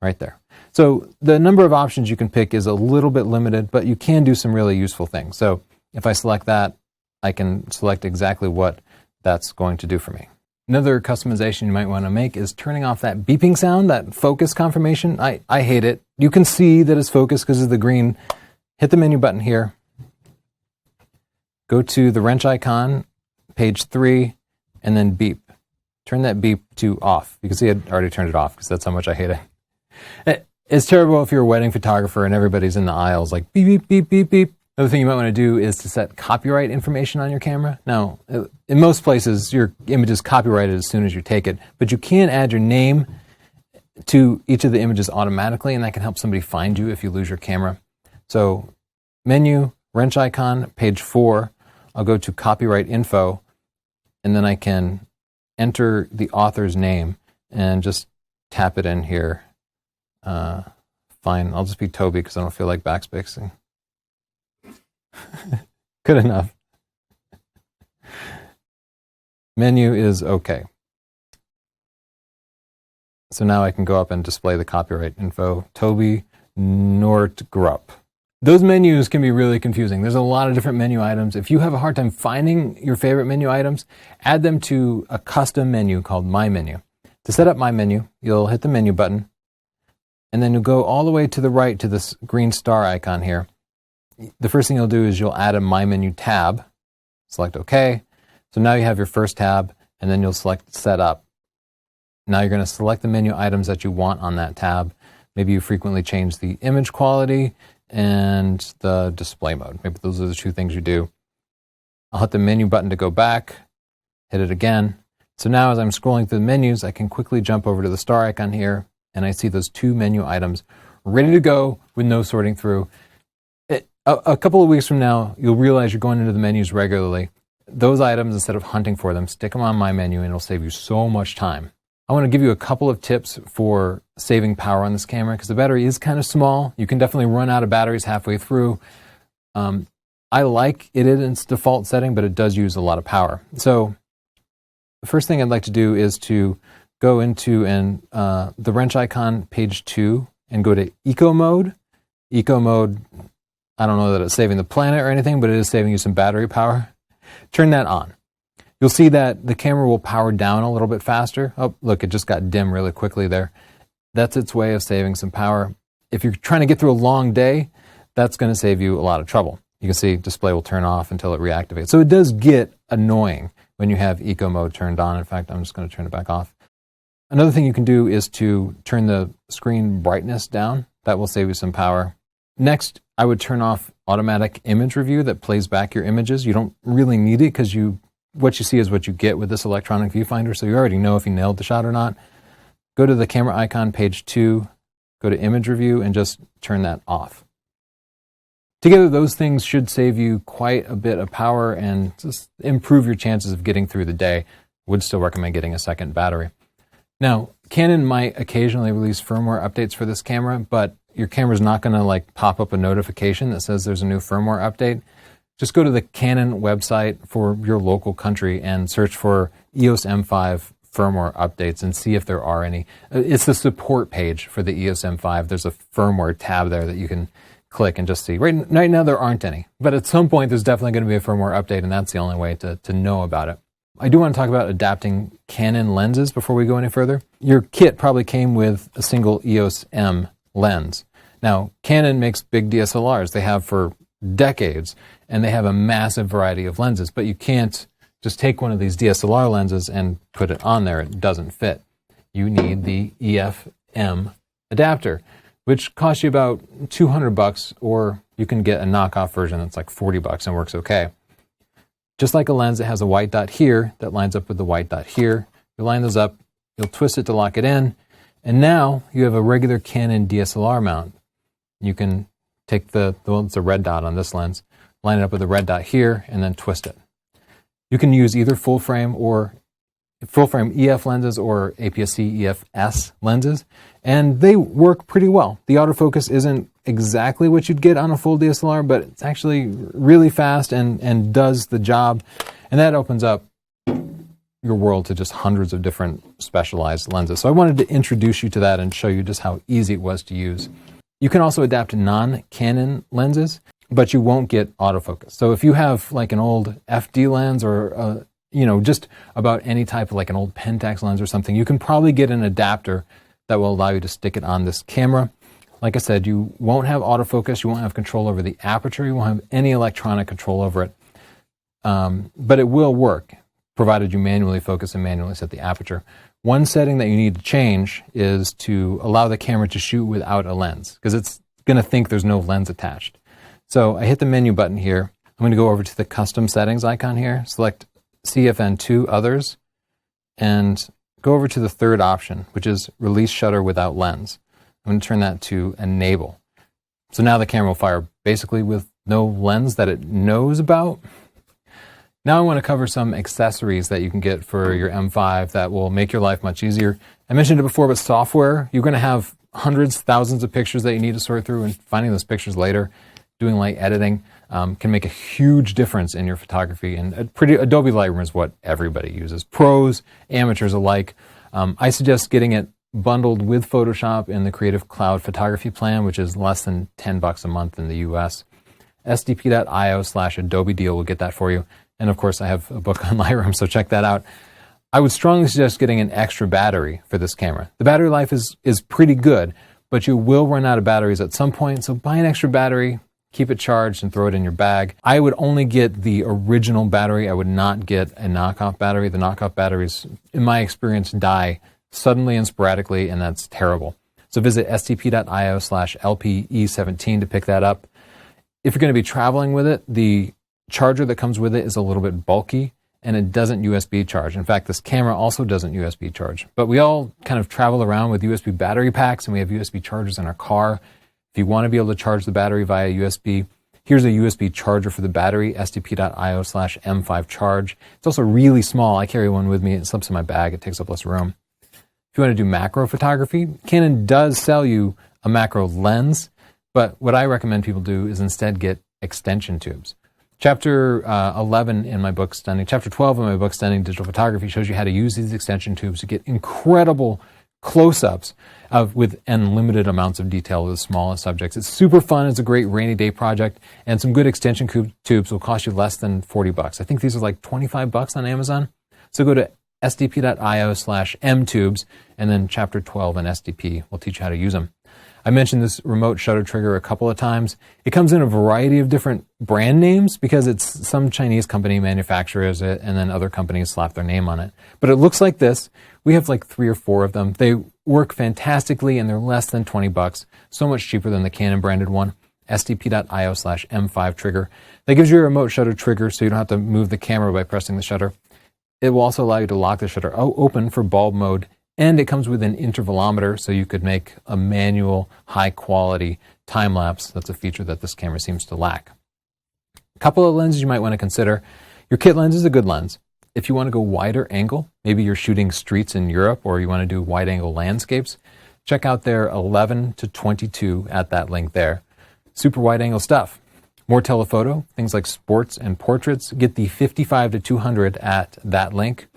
right there. So the number of options you can pick is a little bit limited, but you can do some really useful things. So if I select that, I can select exactly what that's going to do for me. Another customization you might want to make is turning off that beeping sound, that focus confirmation. I hate it. You can see that it's focused because of the green. Hit the menu button here. Go to the wrench icon, page 3, and then beep. Turn that beep to off. You can see I already turned it off because that's how much I hate it. It's terrible if you're a wedding photographer and everybody's in the aisles like beep, beep, beep, beep, beep. Another thing you might want to do is to set copyright information on your camera. Now, in most places, your image is copyrighted as soon as you take it, but you can add your name to each of the images automatically, and that can help somebody find you if you lose your camera. So, menu, wrench icon, page 4, I'll go to copyright info, and then I can enter the author's name and just tap it in here. Fine, I'll just be Toby because I don't feel like backspacing. Good enough. Menu is okay. So now I can go up and display the copyright info, Toby Nordgrupp. Those menus can be really confusing. There's a lot of different menu items. If you have a hard time finding your favorite menu items, add them to a custom menu called My Menu. To set up My Menu, you'll hit the menu button, and then you'll go all the way to the right to this green star icon here. The first thing you'll do is you'll add a My Menu tab. Select OK. So now you have your first tab, and then you'll select Setup. Now you're going to select the menu items that you want on that tab. Maybe you frequently change the image quality and the display mode. Maybe those are the 2 things you do. I'll hit the menu button to go back, hit it again. So now as I'm scrolling through the menus, I can quickly jump over to the star icon here, and I see those 2 menu items ready to go with no sorting through. A couple of weeks from now, you'll realize you're going into the menus regularly. Those items, instead of hunting for them, stick them on My Menu, and it'll save you so much time. I want to give you a couple of tips for saving power on this camera because the battery is kind of small. You can definitely run out of batteries halfway through. I like it in its default setting, but it does use a lot of power. So the first thing I'd like to do is to go into the wrench icon, page 2, and go to Eco Mode. Eco Mode, I don't know that it's saving the planet or anything, but it is saving you some battery power. Turn that on. You'll see that the camera will power down a little bit faster. Oh, look, it just got dim really quickly there. That's its way of saving some power. If you're trying to get through a long day, that's going to save you a lot of trouble. You can see display will turn off until it reactivates. So it does get annoying when you have Eco Mode turned on. In fact, I'm just going to turn it back off. Another thing you can do is to turn the screen brightness down. That will save you some power. Next, I would turn off automatic image review that plays back your images. You don't really need it because what you see is what you get with this electronic viewfinder, so you already know if you nailed the shot or not. Go to the camera icon, page 2, go to image review, and just turn that off. Together, those things should save you quite a bit of power and just improve your chances of getting through the day. Would still recommend getting a second battery. Now, Canon might occasionally release firmware updates for this camera, but your camera's not going to pop up a notification that says there's a new firmware update. Just go to the Canon website for your local country and search for EOS M5 firmware updates and see if there are any. It's the support page for the EOS M5. There's a firmware tab there that you can click and just see. Right now there aren't any, but at some point there's definitely going to be a firmware update, and that's the only way to know about it. I do want to talk about adapting Canon lenses before we go any further. Your kit probably came with a single EOS M lens. Now, Canon makes big DSLRs. They have for decades, and they have a massive variety of lenses, but you can't just take one of these DSLR lenses and put it on there. It doesn't fit. you need the EF-M adapter, which costs you about $200, or you can get a knockoff version that's like $40 and works okay. Just like a lens, it has a white dot here that lines up with the white dot here. You line those up, you'll twist it to lock it in, and now you have a regular Canon DSLR mount. You can take the one that's a red dot on this lens, line it up with the red dot here, and then twist it. You can use either full frame EF lenses or APS-C EF-S lenses, and they work pretty well. The autofocus isn't exactly what you'd get on a full DSLR, but it's actually really fast and does the job, and that opens up your world to just hundreds of different specialized lenses. So I wanted to introduce you to that and show you just how easy it was to use. You can also adapt non-Canon lenses, but you won't get autofocus. So if you have like an old FD lens or just about any type of like an old Pentax lens or something, you can probably get an adapter that will allow you to stick it on this camera. Like I said, you won't have autofocus, you won't have control over the aperture, you won't have any electronic control over it, but it will work, provided you manually focus and manually set the aperture. One setting that you need to change is to allow the camera to shoot without a lens, because it's going to think there's no lens attached. So I hit the menu button here. I'm going to go over to the custom settings icon here, select CFN2 others, and go over to the third option, which is release shutter without lens. I'm going to turn that to enable. So now the camera will fire basically with no lens that it knows about. Now I want to cover some accessories that you can get for your M5 that will make your life much easier. I mentioned it before, but software, you're going to have hundreds, thousands of pictures that you need to sort through, and finding those pictures later, doing light editing, can make a huge difference in your photography. And Adobe Lightroom is what everybody uses, pros, amateurs alike. I suggest getting it bundled with Photoshop in the Creative Cloud Photography plan, which is less than $10 a month in the US. SDP.io/Adobe deal will get that for you. And of course, I have a book on Lightroom, so check that out. I would strongly suggest getting an extra battery for this camera. The battery life is pretty good, but you will run out of batteries at some point, so buy an extra battery, keep it charged, and throw it in your bag. I would only get the original battery. I would not get a knockoff battery. The knockoff batteries, in my experience, die suddenly and sporadically, and that's terrible. So visit stp.io/LPE17 to pick that up. If you're going to be traveling with it, the charger that comes with it is a little bit bulky, and it doesn't USB charge. In fact, this camera also doesn't USB charge. But we all kind of travel around with USB battery packs, and we have USB chargers in our car. If you want to be able to charge the battery via USB, here's a USB charger for the battery, stp.io/M5charge. It's also really small. I carry one with me. It slips in my bag. It takes up less room. If you want to do macro photography, Canon does sell you a macro lens, but what I recommend people do is instead get extension tubes. Chapter 11 in my book, Chapter 12 in my book, Stunning Digital Photography, shows you how to use these extension tubes to get incredible close-ups with unlimited amounts of detail with the smallest subjects. It's super fun. It's a great rainy day project, and some good extension tubes will cost you less than $40. I think these are like $25 on Amazon. So go to stp.io/mtubes, and then Chapter 12 in SDP will teach you how to use them. I mentioned this remote shutter trigger a couple of times. It comes in a variety of different brand names because it's some Chinese company manufactures it, and then other companies slap their name on it. But it looks like this. We have like 3 or 4 of them. They work fantastically, and they're less than $20, so much cheaper than the Canon branded one. stp.io/M5 trigger. That gives you a remote shutter trigger, so you don't have to move the camera by pressing the shutter. It will also allow you to lock the shutter open for bulb mode, and it comes with an intervalometer, so you could make a manual, high-quality time-lapse. That's a feature that this camera seems to lack. A couple of lenses you might want to consider. Your kit lens is a good lens. If you want to go wider angle, maybe you're shooting streets in Europe or you want to do wide-angle landscapes, check out their 11 to 22 at that link there. Super wide-angle stuff. More telephoto, things like sports and portraits, get the 55 to 200 at that link.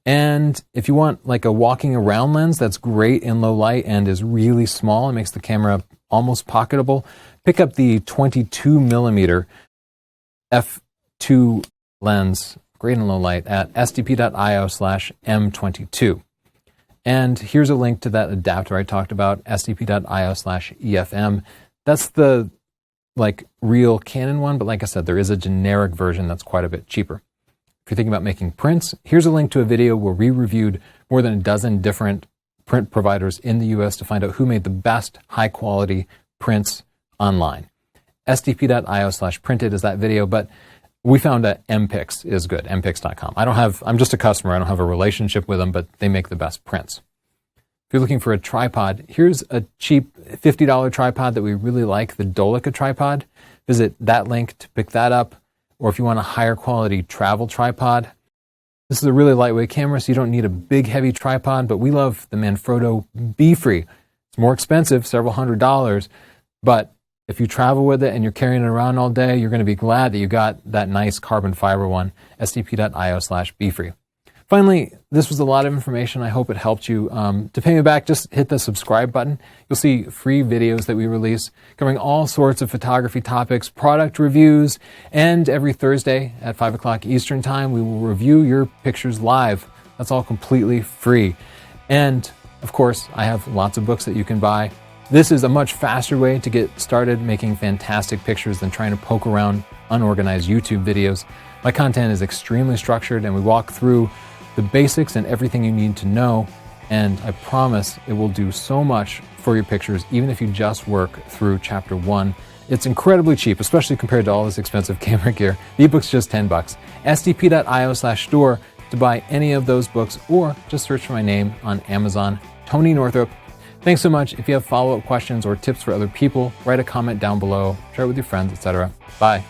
And if you want like a walking around lens that's great in low light and is really small and makes the camera almost pocketable, pick up the 22 millimeter f2 lens, great in low light, at stp.io/M22. And here's a link to that adapter I talked about, stp.io/EFM. That's the like real Canon one, but like I said, there is a generic version that's quite a bit cheaper. If you're thinking about making prints, here's a link to a video where we reviewed more than a dozen different print providers in the US to find out who made the best high-quality prints online. SDP.io/printed is that video, but we found that MPix is good, mpix.com. I'm just a customer. I don't have a relationship with them, but they make the best prints. If you're looking for a tripod, here's a cheap $50 tripod that we really like, the Dolica tripod. Visit that link to pick that up. Or if you want a higher quality travel tripod, this is a really lightweight camera, so you don't need a big, heavy tripod, but we love the Manfrotto Be-Free. It's more expensive, several $100s, but if you travel with it and you're carrying it around all day, you're going to be glad that you got that nice carbon fiber one, sdp.io/befree. Finally, this was a lot of information. I hope it helped you. To pay me back, just hit the subscribe button. You'll see free videos that we release covering all sorts of photography topics, product reviews, and every Thursday at 5 o'clock Eastern Time, we will review your pictures live. That's all completely free. And, of course, I have lots of books that you can buy. This is a much faster way to get started making fantastic pictures than trying to poke around unorganized YouTube videos. My content is extremely structured, and we walk through the basics and everything you need to know, and I promise it will do so much for your pictures, even if you just work through chapter 1. It's incredibly cheap, especially compared to all this expensive camera gear. The ebook's just $10. sdp.io/store to buy any of those books, or just search for my name on Amazon, Tony Northrup. Thanks so much. If you have follow-up questions or tips for other people, write a comment down below, share it with your friends, etc. Bye.